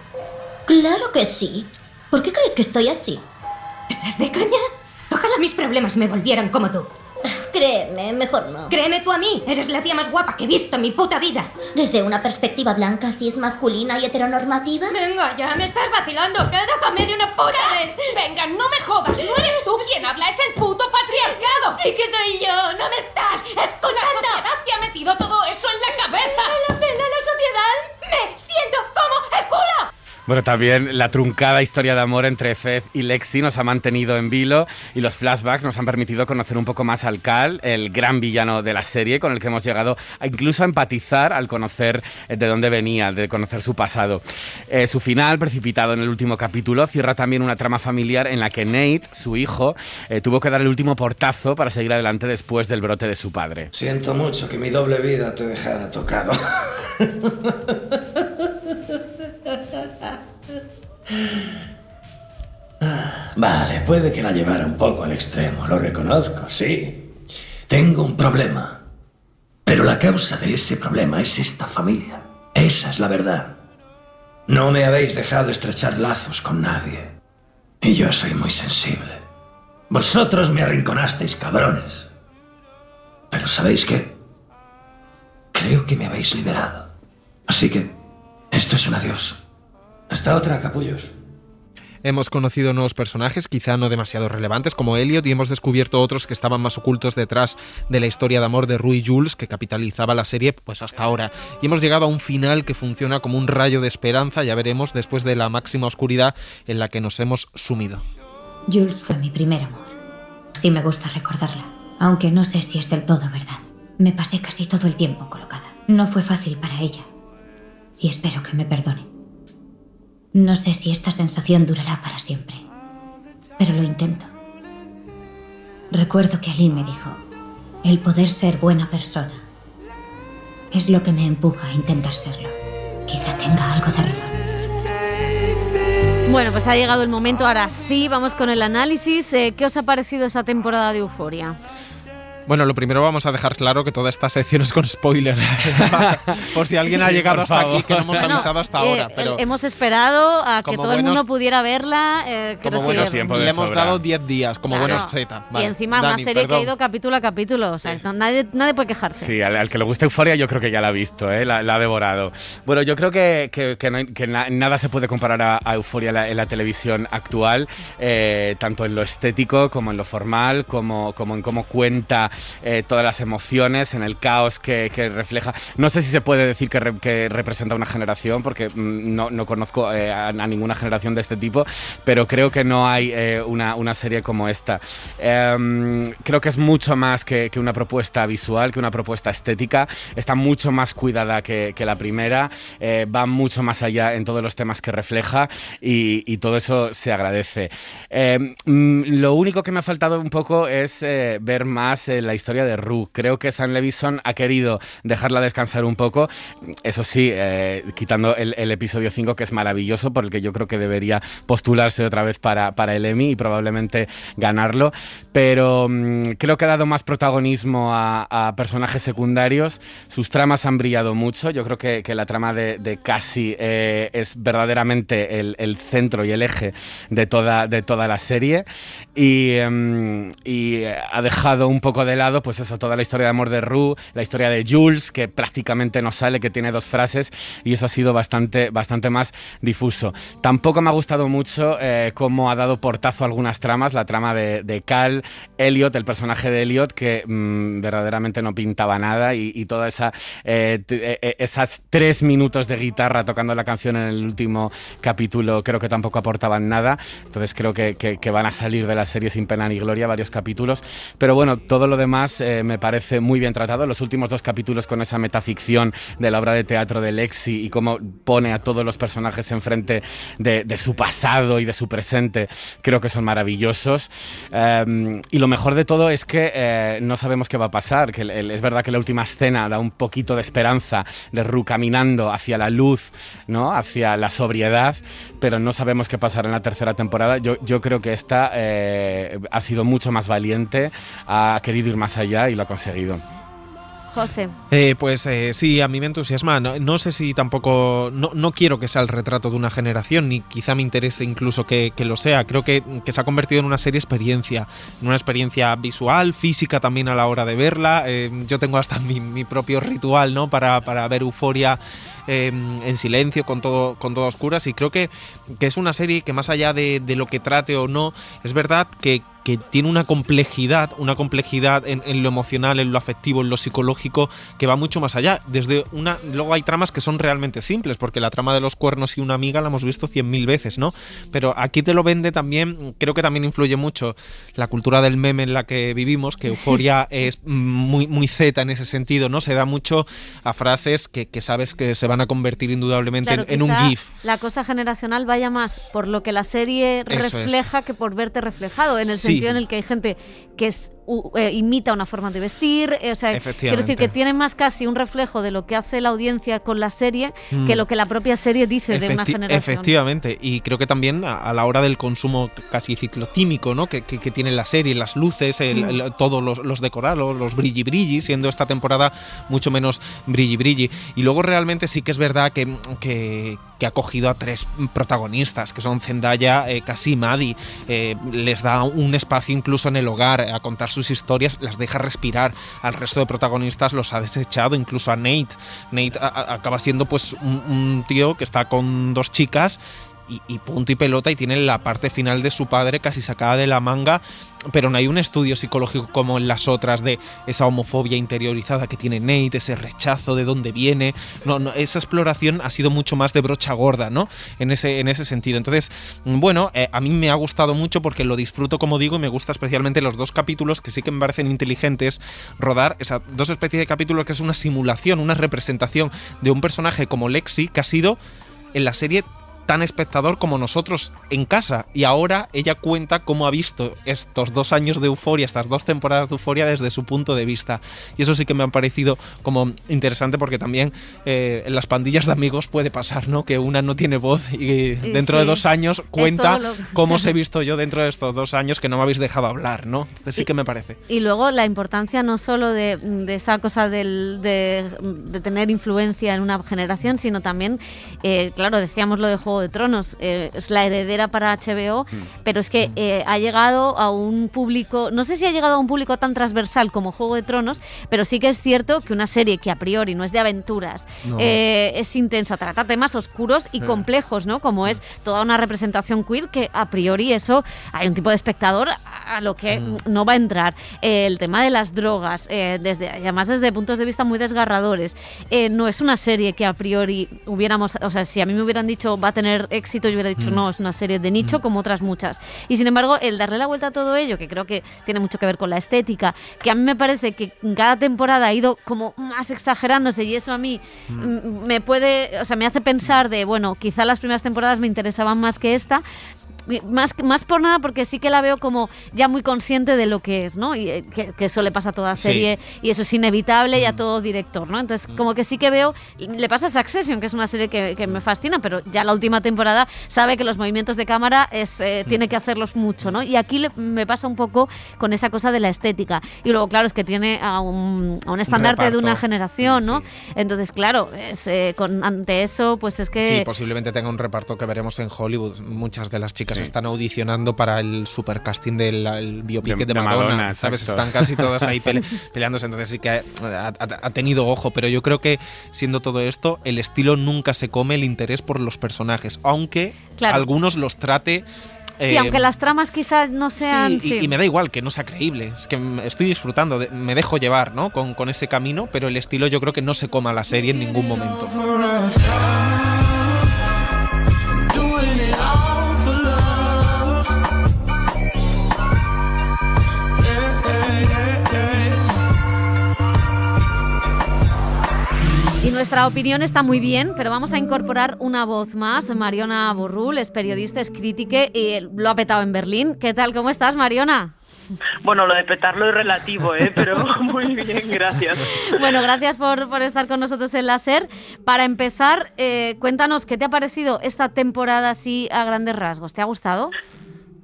Claro que sí. ¿Por qué crees que estoy así? ¿Estás de caña? Ojalá mis problemas me volvieran como tú. Créeme, mejor no. Créeme tú a mí, eres la tía más guapa que he visto en mi puta vida. ¿Desde una perspectiva blanca, cis, masculina y heteronormativa? Venga, ya me estás vacilando, que déjame de una puta vez. Venga, no me jodas, no eres tú quien habla, es el puto patriarcado. Sí que soy yo, no me estás escuchando. La sociedad te ha metido todo eso en la cabeza. ¿Me la pena la sociedad? Me siento como el culo. Bueno, también la truncada historia de amor entre Fez y Lexi nos ha mantenido en vilo y los flashbacks nos han permitido conocer un poco más al Cal, el gran villano de la serie, con el que hemos llegado incluso a empatizar al conocer de dónde venía, de conocer su pasado. Su final, precipitado en el último capítulo, cierra también una trama familiar en la que Nate, su hijo, tuvo que dar el último portazo para seguir adelante después del brote de su padre. Siento mucho que mi doble vida te dejara tocado. Vale, puede que la llevara un poco al extremo, lo reconozco, sí. Tengo un problema. Pero la causa de ese problema es esta familia. Esa es la verdad. No me habéis dejado estrechar lazos con nadie. Y yo soy muy sensible. Vosotros me arrinconasteis, cabrones. Pero ¿sabéis qué? Creo que me habéis liberado. Así que esto es un adiós. Hasta otra, capullos. Hemos conocido nuevos personajes, quizá no demasiado relevantes, como Elliot, y hemos descubierto otros que estaban más ocultos detrás de la historia de amor de Rue y Jules, que capitalizaba la serie pues hasta ahora. Y hemos llegado a un final que funciona como un rayo de esperanza, ya veremos, después de la máxima oscuridad en la que nos hemos sumido. Jules fue mi primer amor. Sí me gusta recordarla, aunque no sé si es del todo verdad. Me pasé casi todo el tiempo colocada. No fue fácil para ella, y espero que me perdone. No sé si esta sensación durará para siempre, pero lo intento. Recuerdo que Ali me dijo, el poder ser buena persona es lo que me empuja a intentar serlo. Quizá tenga algo de razón. Bueno, pues ha llegado el momento, ahora sí, vamos con el análisis. ¿Qué os ha parecido esta temporada de Euphoria? Bueno, lo primero vamos a dejar claro que toda esta sección es con spoiler. Por si alguien ha llegado hasta aquí, que no hemos avisado hasta ahora. Pero hemos esperado a que todo el mundo pudiera verla. Como buenos tiempos le hemos dado 10 días, como buenos Z. Vale. Y encima Dani, una serie que ha ido capítulo a capítulo. O sea, nadie puede quejarse. Sí, al que le gusta Euphoria yo creo que ya la ha visto, la ha devorado. Bueno, yo creo que nada se puede comparar a Euphoria en la televisión actual, tanto en lo estético como en lo formal, como en cómo cuenta todas las emociones, en el caos que refleja. No sé si se puede decir que representa una generación, porque no conozco a ninguna generación de este tipo, pero creo que no hay una serie como esta. Creo que es mucho más que una propuesta visual, que una propuesta estética. Está mucho más cuidada que la primera, va mucho más allá en todos los temas que refleja y todo eso se agradece. Lo único que me ha faltado un poco es ver más la historia de Rue. Creo que Sam Levinson ha querido dejarla descansar un poco, eso sí, quitando el episodio 5, que es maravilloso, por el que yo creo que debería postularse otra vez para el Emmy y probablemente ganarlo, pero creo que ha dado más protagonismo a personajes secundarios. Sus tramas han brillado mucho. Yo creo que la trama de Cassie es verdaderamente el centro y el eje de toda la serie, y ha dejado un poco de lado pues eso, toda la historia de amor de Rue, la historia de Jules, que prácticamente no sale, que tiene 2 frases, y eso ha sido bastante más difuso. Tampoco me ha gustado mucho cómo ha dado portazo a algunas tramas, la trama de Cal, Elliot, el personaje de Elliot, que verdaderamente no pintaba nada, y toda esas 3 minutos de guitarra tocando la canción en el último capítulo creo que tampoco aportaban nada. Entonces creo que van a salir de la serie sin pena ni gloria varios capítulos, pero bueno, todo lo demás me parece muy bien tratado. Los últimos 2 capítulos con esa metaficción de la obra de teatro de Lexi y cómo pone a todos los personajes enfrente de su pasado y de su presente, creo que son maravillosos, y lo mejor de todo es que no sabemos qué va a pasar, que es verdad que la última escena da un poquito de esperanza de Rue caminando hacia la luz, ¿no? Hacia la sobriedad, pero no sabemos qué pasará en la tercera temporada. Yo creo que esta ha sido mucho más valiente, ha querido ir más allá y lo ha conseguido. José. Sí, a mí me entusiasma. No sé si tampoco... No quiero que sea el retrato de una generación, ni quizá me interese incluso que lo sea. Creo que se ha convertido en una serie experiencia, en una experiencia visual, física también a la hora de verla. Yo tengo hasta mi propio ritual, ¿no? Para ver Euphoria en silencio, con todo a oscuras, y creo que es una serie que, más allá de lo que trate o no, es verdad que tiene una complejidad en lo emocional, en lo afectivo, en lo psicológico, que va mucho más allá. Luego hay tramas que son realmente simples, porque la trama de los cuernos y una amiga la hemos visto 100.000 veces, ¿no? Pero aquí te lo vende también. Creo que también influye mucho la cultura del meme en la que vivimos, que Euphoria es muy Z en ese sentido, ¿no? Se da mucho a frases que sabes que se van a convertir indudablemente en un GIF. La cosa generacional vaya más por lo que la serie refleja que por verte reflejado, en el sentido en el que hay gente que imita una forma de vestir, quiero decir que tiene más casi un reflejo de lo que hace la audiencia con la serie que lo que la propia serie dice de una generación. Efectivamente, y creo que también a la hora del consumo casi ciclotímico, ¿no? que tiene la serie, las luces, todos los decorados, los brilli, siendo esta temporada mucho menos brilli. Y luego realmente sí que es verdad que ha cogido a 3 protagonistas, que son Zendaya, Cassie y Maddie. Les da un espacio incluso en el hogar a contar sus historias, las deja respirar. Al resto de protagonistas los ha desechado, incluso a Nate. Nate acaba siendo pues un tío que está con 2 chicas y punto y pelota, y tiene la parte final de su padre casi sacada de la manga, pero no hay un estudio psicológico como en las otras de esa homofobia interiorizada que tiene Nate, ese rechazo de dónde viene. No, esa exploración ha sido mucho más de brocha gorda, ¿no? En ese sentido. Entonces, bueno, a mí me ha gustado mucho porque lo disfruto, como digo, y me gusta especialmente los 2 capítulos que sí que me parecen inteligentes, rodar esas 2 especies de capítulos que es una simulación, una representación de un personaje como Lexi, que ha sido en la serie tan espectador como nosotros en casa. Y ahora ella cuenta cómo ha visto estos 2 años de Euphoria, estas 2 temporadas de Euphoria desde su punto de vista. Y eso sí que me ha parecido como interesante, porque también en las pandillas de amigos puede pasar, ¿no? Que una no tiene voz y dentro de 2 años cuenta cómo os he visto yo dentro de estos 2 años que no me habéis dejado hablar, ¿no? Entonces sí que me parece. Y luego la importancia no solo de esa cosa de tener influencia en una generación, sino también, claro, decíamos lo de Juego de Tronos, es la heredera para HBO, pero es que ha llegado a un público, no sé si ha llegado a un público tan transversal como Juego de Tronos, pero sí que es cierto que una serie que a priori no es de aventuras, es intensa, trata temas oscuros y complejos, ¿no? Como es toda una representación queer, que a priori eso hay un tipo de espectador a lo que no va a entrar. El tema de las drogas, además desde puntos de vista muy desgarradores, no es una serie que a priori hubiéramos, o sea, si a mí me hubieran dicho va a tener éxito, yo hubiera dicho no, es una serie de nicho como otras muchas. Y sin embargo, el darle la vuelta a todo ello, que creo que tiene mucho que ver con la estética, que a mí me parece que cada temporada ha ido como más exagerándose, y eso a mí me puede, o sea, me hace pensar de, bueno, quizá las primeras temporadas me interesaban más que esta, más por nada porque sí que la veo como ya muy consciente de lo que es, ¿no? Y que eso le pasa a toda serie, y eso es inevitable y a todo director, ¿no? Entonces como que sí que veo, le pasa a Succession, que es una serie que me fascina, pero ya la última temporada sabe que los movimientos de cámara tiene que hacerlos mucho, ¿no? Y aquí me pasa un poco con esa cosa de la estética. Y luego, claro, es que tiene a un estandarte de una generación, ¿no? Entonces, claro, ante eso, pues es que... Sí, posiblemente tenga un reparto que veremos en Hollywood. Muchas de las chicas están audicionando para el supercasting del biopic de Madonna, ¿sabes? Están casi todas ahí peleándose, entonces sí que ha tenido ojo, pero yo creo que, siendo todo esto, el estilo nunca se come el interés por los personajes, aunque algunos los trate... Sí, aunque las tramas quizás no sean... Sí, y me da igual que no sea creíble, es que estoy disfrutando, me dejo llevar, ¿no? con ese camino, pero el estilo yo creo que no se coma la serie en ningún momento. Y nuestra opinión está muy bien, pero vamos a incorporar una voz más. Mariona Borrul es periodista, es crítica y lo ha petado en Berlín. ¿Qué tal? ¿Cómo estás, Mariona? Bueno, lo de petarlo es relativo, pero muy bien, gracias. Bueno, gracias por estar con nosotros en la SER. Para empezar, cuéntanos, ¿qué te ha parecido esta temporada así a grandes rasgos? ¿Te ha gustado?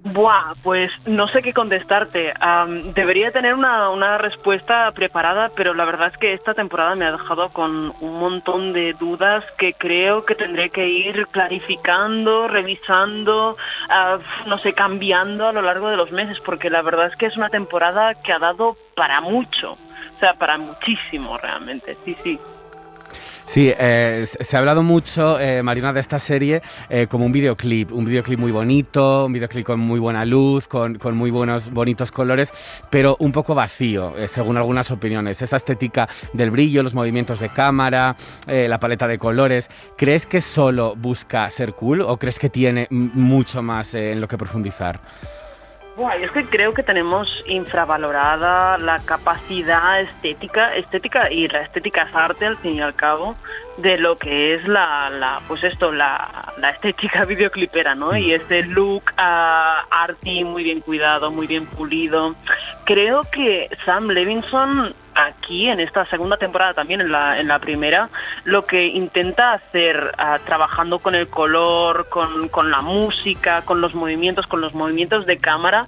Buah, pues no sé qué contestarte. Debería tener una respuesta preparada, pero la verdad es que esta temporada me ha dejado con un montón de dudas que creo que tendré que ir clarificando, revisando, no sé, cambiando a lo largo de los meses, porque la verdad es que es una temporada que ha dado para mucho, o sea, para muchísimo realmente, sí. Sí, se ha hablado mucho, Mariona, de esta serie como un videoclip muy bonito, un videoclip con muy buena luz, con muy bonitos colores, pero un poco vacío, según algunas opiniones. Esa estética del brillo, los movimientos de cámara, la paleta de colores. ¿Crees que solo busca ser cool o crees que tiene mucho más en lo que profundizar? Bueno, yo es que creo que tenemos infravalorada la capacidad estética, y la estética es arte al fin y al cabo, de lo que es la estética videoclipera, ¿no? Y ese look arty muy bien cuidado, muy bien pulido. Creo que Sam Levinson aquí en esta segunda temporada, también en la primera, lo que intenta hacer trabajando con el color, con la música, con los movimientos de cámara,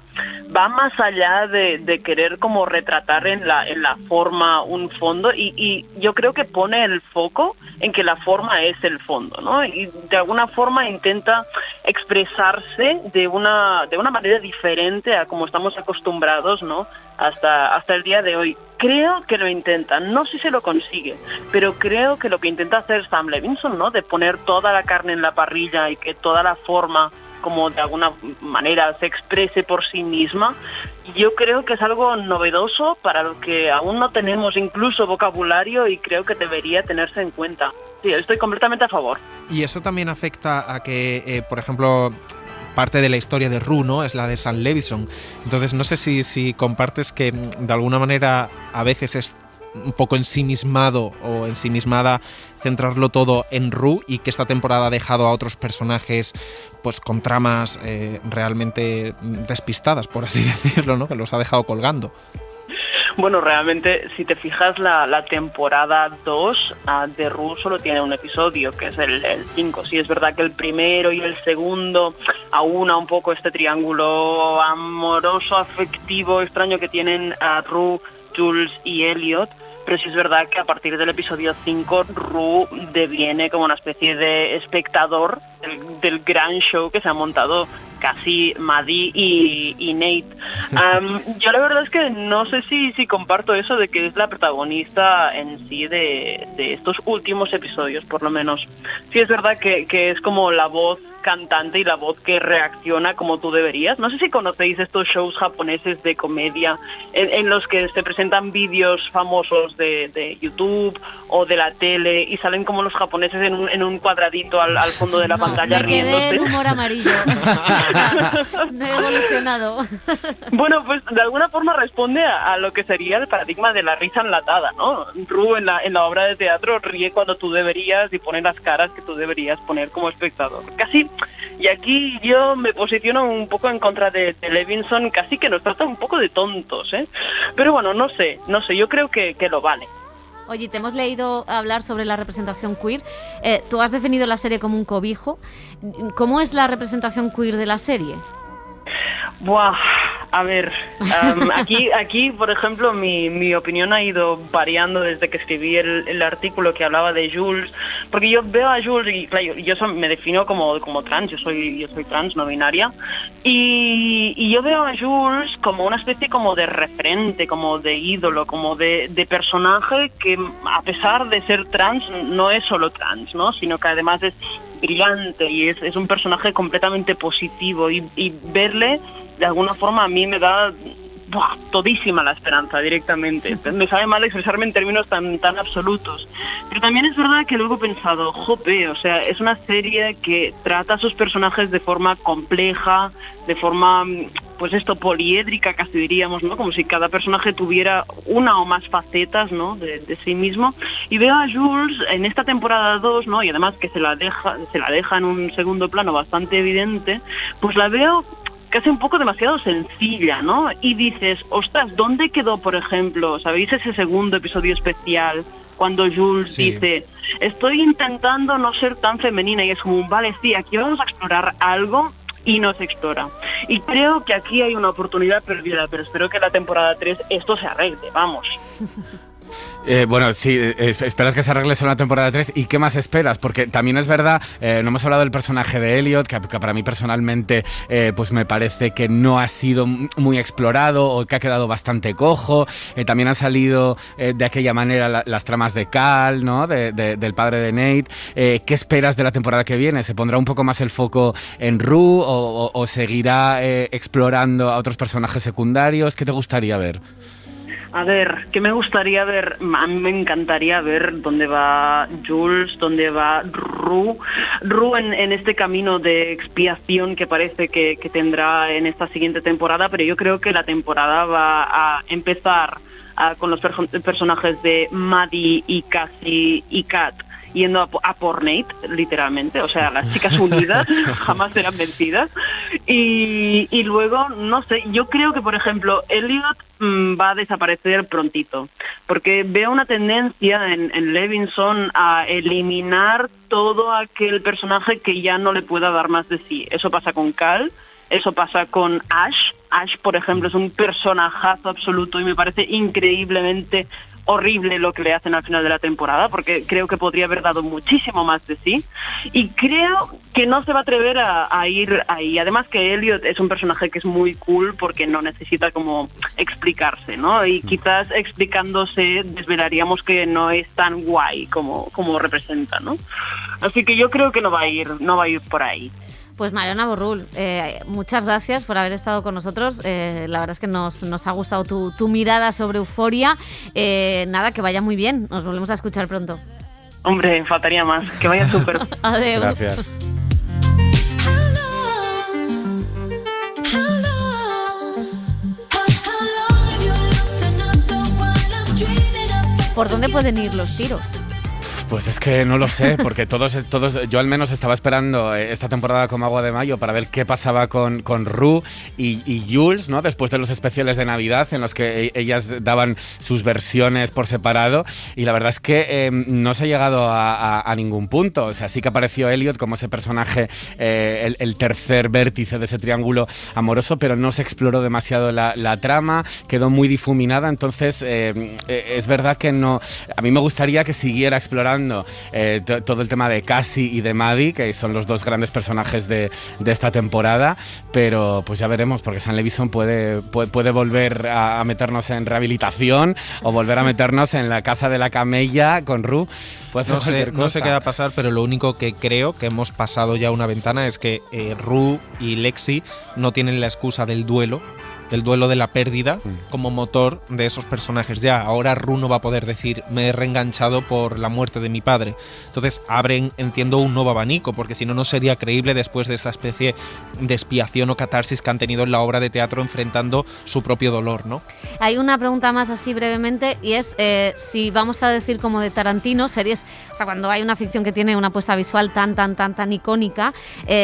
va más allá de querer como retratar en la forma un fondo, y yo creo que pone el foco en que la forma es el fondo, ¿no? Y de alguna forma intenta expresarse de una manera diferente a como estamos acostumbrados, ¿no? Hasta el día de hoy. Creo que lo intenta, no sé si se lo consigue, pero creo que lo que intenta hacer Sam Levinson, ¿no? De poner toda la carne en la parrilla y que toda la forma como de alguna manera se exprese por sí misma, yo creo que es algo novedoso para lo que aún no tenemos incluso vocabulario, y creo que debería tenerse en cuenta. Sí, estoy completamente a favor. Y eso también afecta a que, por ejemplo, parte de la historia de Rue, ¿no? Es la de Sam Levinson. Entonces no sé si compartes que de alguna manera a veces es un poco ensimismado o ensimismada, centrarlo todo en Rue, y que esta temporada ha dejado a otros personajes pues con tramas realmente despistadas, por así decirlo, ¿no? Que los ha dejado colgando. Bueno, realmente, si te fijas, la temporada 2 de Rue solo tiene un episodio, que es el 5. Sí, es verdad que el primero y el segundo aúna un poco este triángulo amoroso, afectivo, extraño que tienen Rue, Jules y Elliot, pero sí es verdad que a partir del episodio 5 Rue deviene como una especie de espectador del gran show que se ha montado casi Maddie y Nate. Yo la verdad es que no sé si comparto eso de que es la protagonista en sí de estos últimos episodios, por lo menos. Sí es verdad que es como la voz cantante y la voz que reacciona como tú deberías. No sé si conocéis estos shows japoneses de comedia en los que se presentan vídeos famosos de YouTube o de la tele y salen como los japoneses en un cuadradito al fondo de la pantalla riéndose. Me quedé en humor amarillo. No he evolucionado. Bueno, pues de alguna forma responde a lo que sería el paradigma de la risa enlatada, ¿no? Rue en la obra de teatro ríe cuando tú deberías y pone las caras que tú deberías poner como espectador. Casi, y aquí yo me posiciono un poco en contra de Levinson, casi que nos trata un poco de tontos, ¿eh? Pero bueno, no sé, yo creo que lo vale. Oye, te hemos leído hablar sobre la representación queer. Tú has definido la serie como un cobijo. ¿Cómo es la representación queer de la serie? Buah, a ver, aquí, por ejemplo, mi opinión ha ido variando desde que escribí el artículo que hablaba de Jules, porque yo veo a Jules y claro, yo me defino como trans, yo soy trans, no binaria, y yo veo a Jules como una especie como de referente, como de ídolo, como de personaje que a pesar de ser trans no es solo trans, ¿no? Sino que además es brillante y es un personaje completamente positivo y verle de alguna forma a mí me da todísima la esperanza directamente. Me sabe mal expresarme en términos tan absolutos. Pero también es verdad que luego he pensado, jope, o sea, es una serie que trata a sus personajes de forma compleja, de forma, pues esto, poliédrica, casi diríamos, ¿no? Como si cada personaje tuviera una o más facetas, ¿no? De sí mismo. Y veo a Jules en esta temporada 2, ¿no? Y además que se la deja en un segundo plano bastante evidente, pues la veo casi un poco demasiado sencilla, ¿no? Y dices, ostras, ¿dónde quedó, por ejemplo, sabéis ese segundo episodio especial cuando Jules dice, estoy intentando no ser tan femenina? Y es como, vale, sí, aquí vamos a explorar algo y no se explora. Y creo que aquí hay una oportunidad perdida, pero espero que en la temporada 3 esto se arregle, vamos. Bueno, sí, esperas que se arregle solo la temporada 3. ¿Y qué más esperas? Porque también es verdad, no hemos hablado del personaje de Elliot, que para mí personalmente pues me parece que no ha sido muy explorado o que ha quedado bastante cojo. También han salido de aquella manera las tramas de Cal, ¿no? Del padre de Nate. ¿Qué esperas de la temporada que viene? ¿Se pondrá un poco más el foco en Rue o seguirá explorando a otros personajes secundarios? ¿Qué te gustaría ver? A ver, ¿qué me gustaría ver? A mí me encantaría ver dónde va Jules, dónde va Rue en este camino de expiación que parece que tendrá en esta siguiente temporada, pero yo creo que la temporada va a empezar con los personajes de Maddie y Cassie y Kat yendo a por Nate, literalmente, o sea, las chicas unidas jamás serán vencidas. Y luego, no sé, yo creo que, por ejemplo, Elliot va a desaparecer prontito, porque veo una tendencia en Levinson a eliminar todo aquel personaje que ya no le pueda dar más de sí. Eso pasa con Cal, eso pasa con Ash. Ash, por ejemplo, es un personajazo absoluto y me parece increíblemente horrible lo que le hacen al final de la temporada, porque creo que podría haber dado muchísimo más de sí, y creo que no se va a atrever a ir ahí. Además que Elliot es un personaje que es muy cool porque no necesita como explicarse, ¿no? Y quizás explicándose desvelaríamos que no es tan guay como representa, ¿no? Así que yo creo que no va a ir por ahí. Pues Mariona Borrul, muchas gracias por haber estado con nosotros. La verdad es que nos ha gustado tu mirada sobre Euforia. Nada, que vaya muy bien. Nos volvemos a escuchar pronto. Hombre, faltaría más. Que vaya súper. Adiós. Gracias. ¿Por dónde pueden ir los tiros? Pues es que no lo sé, porque todos, yo al menos estaba esperando esta temporada como agua de mayo para ver qué pasaba con Rue y Jules, ¿no? Después de los especiales de Navidad en los que ellas daban sus versiones por separado, y la verdad es que no se ha llegado a ningún punto. O sea, sí que apareció Elliot como ese personaje, el tercer vértice de ese triángulo amoroso, pero no se exploró demasiado la trama, quedó muy difuminada. Entonces es verdad que no. A mí me gustaría que siguiera explorando todo el tema de Cassie y de Maddie, que son los dos grandes personajes de esta temporada, pero pues ya veremos, porque Sam Levinson puede volver a meternos en rehabilitación o volver a meternos en la casa de la camella con Rue. No sé qué va a pasar, pero lo único que creo que hemos pasado ya una ventana es que Rue y Lexi no tienen la excusa del duelo de la pérdida como motor de esos personajes. Ya, ahora Rue no va a poder decir me he reenganchado por la muerte de mi padre. Entonces abren, entiendo, un nuevo abanico, porque si no, no sería creíble después de esta especie de expiación o catarsis que han tenido en la obra de teatro enfrentando su propio dolor, ¿no? Hay una pregunta más así brevemente, y es si vamos a decir como de Tarantino, series, o sea, cuando hay una ficción que tiene una apuesta visual tan icónica,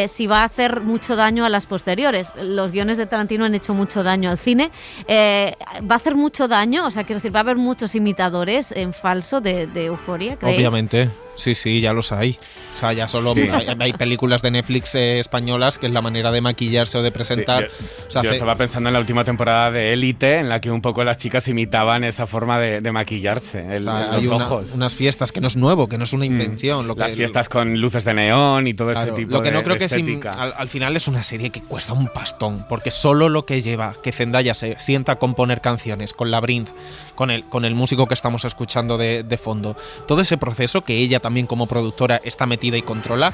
si va a hacer mucho daño a las posteriores. Los guiones de Tarantino han hecho mucho daño al cine. ¿Va a hacer mucho daño? O sea, quiero decir, ¿va a haber muchos imitadores en falso de Euphoria, creéis? Obviamente. Sí, ya los hay. O sea, ya solo hay películas de Netflix españolas que es la manera de maquillarse o de presentar. Yo estaba pensando en la última temporada de Élite, en la que un poco las chicas imitaban esa forma de maquillarse. Hay unas fiestas que no es nuevo, que no es una invención. Las fiestas con luces de neón y todo ese tipo de Lo que no creo que al final es una serie que cuesta un pastón, porque solo lo que lleva que Zendaya se sienta a componer canciones con Labyrinth, con el músico que estamos escuchando de fondo, todo ese proceso que ella también como productora está metida y controla,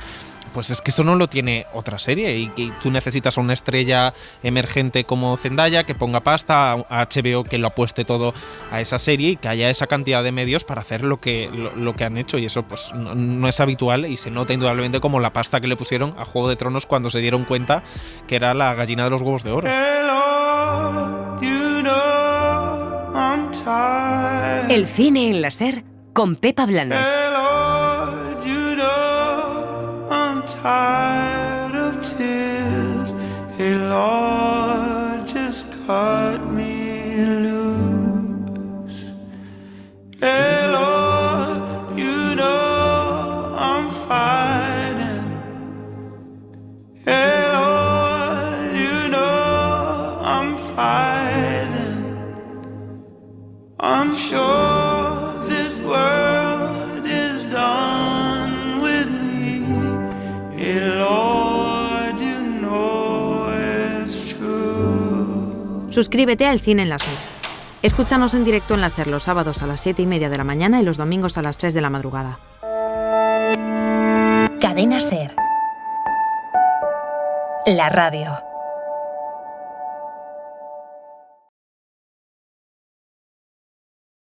pues es que eso no lo tiene otra serie, y que tú necesitas una estrella emergente como Zendaya que ponga pasta, a HBO que lo apueste todo a esa serie y que haya esa cantidad de medios para hacer lo que han hecho, y eso pues no es habitual, y se nota indudablemente como la pasta que le pusieron a Juego de Tronos cuando se dieron cuenta que era la gallina de los huevos de oro. El cine en la SER con Pepa Blanes. Tired of tears, hey Lord, just cut me loose. Hey Lord, you know I'm fighting. Hey Lord, you know I'm fighting. I'm sure this world is done with me. Lord, you know it's true. Suscríbete a El Cine en la SER. Escúchanos en directo en la SER los sábados a las 7:30 de la mañana y los domingos a las 3 de la madrugada. Cadena SER. La radio.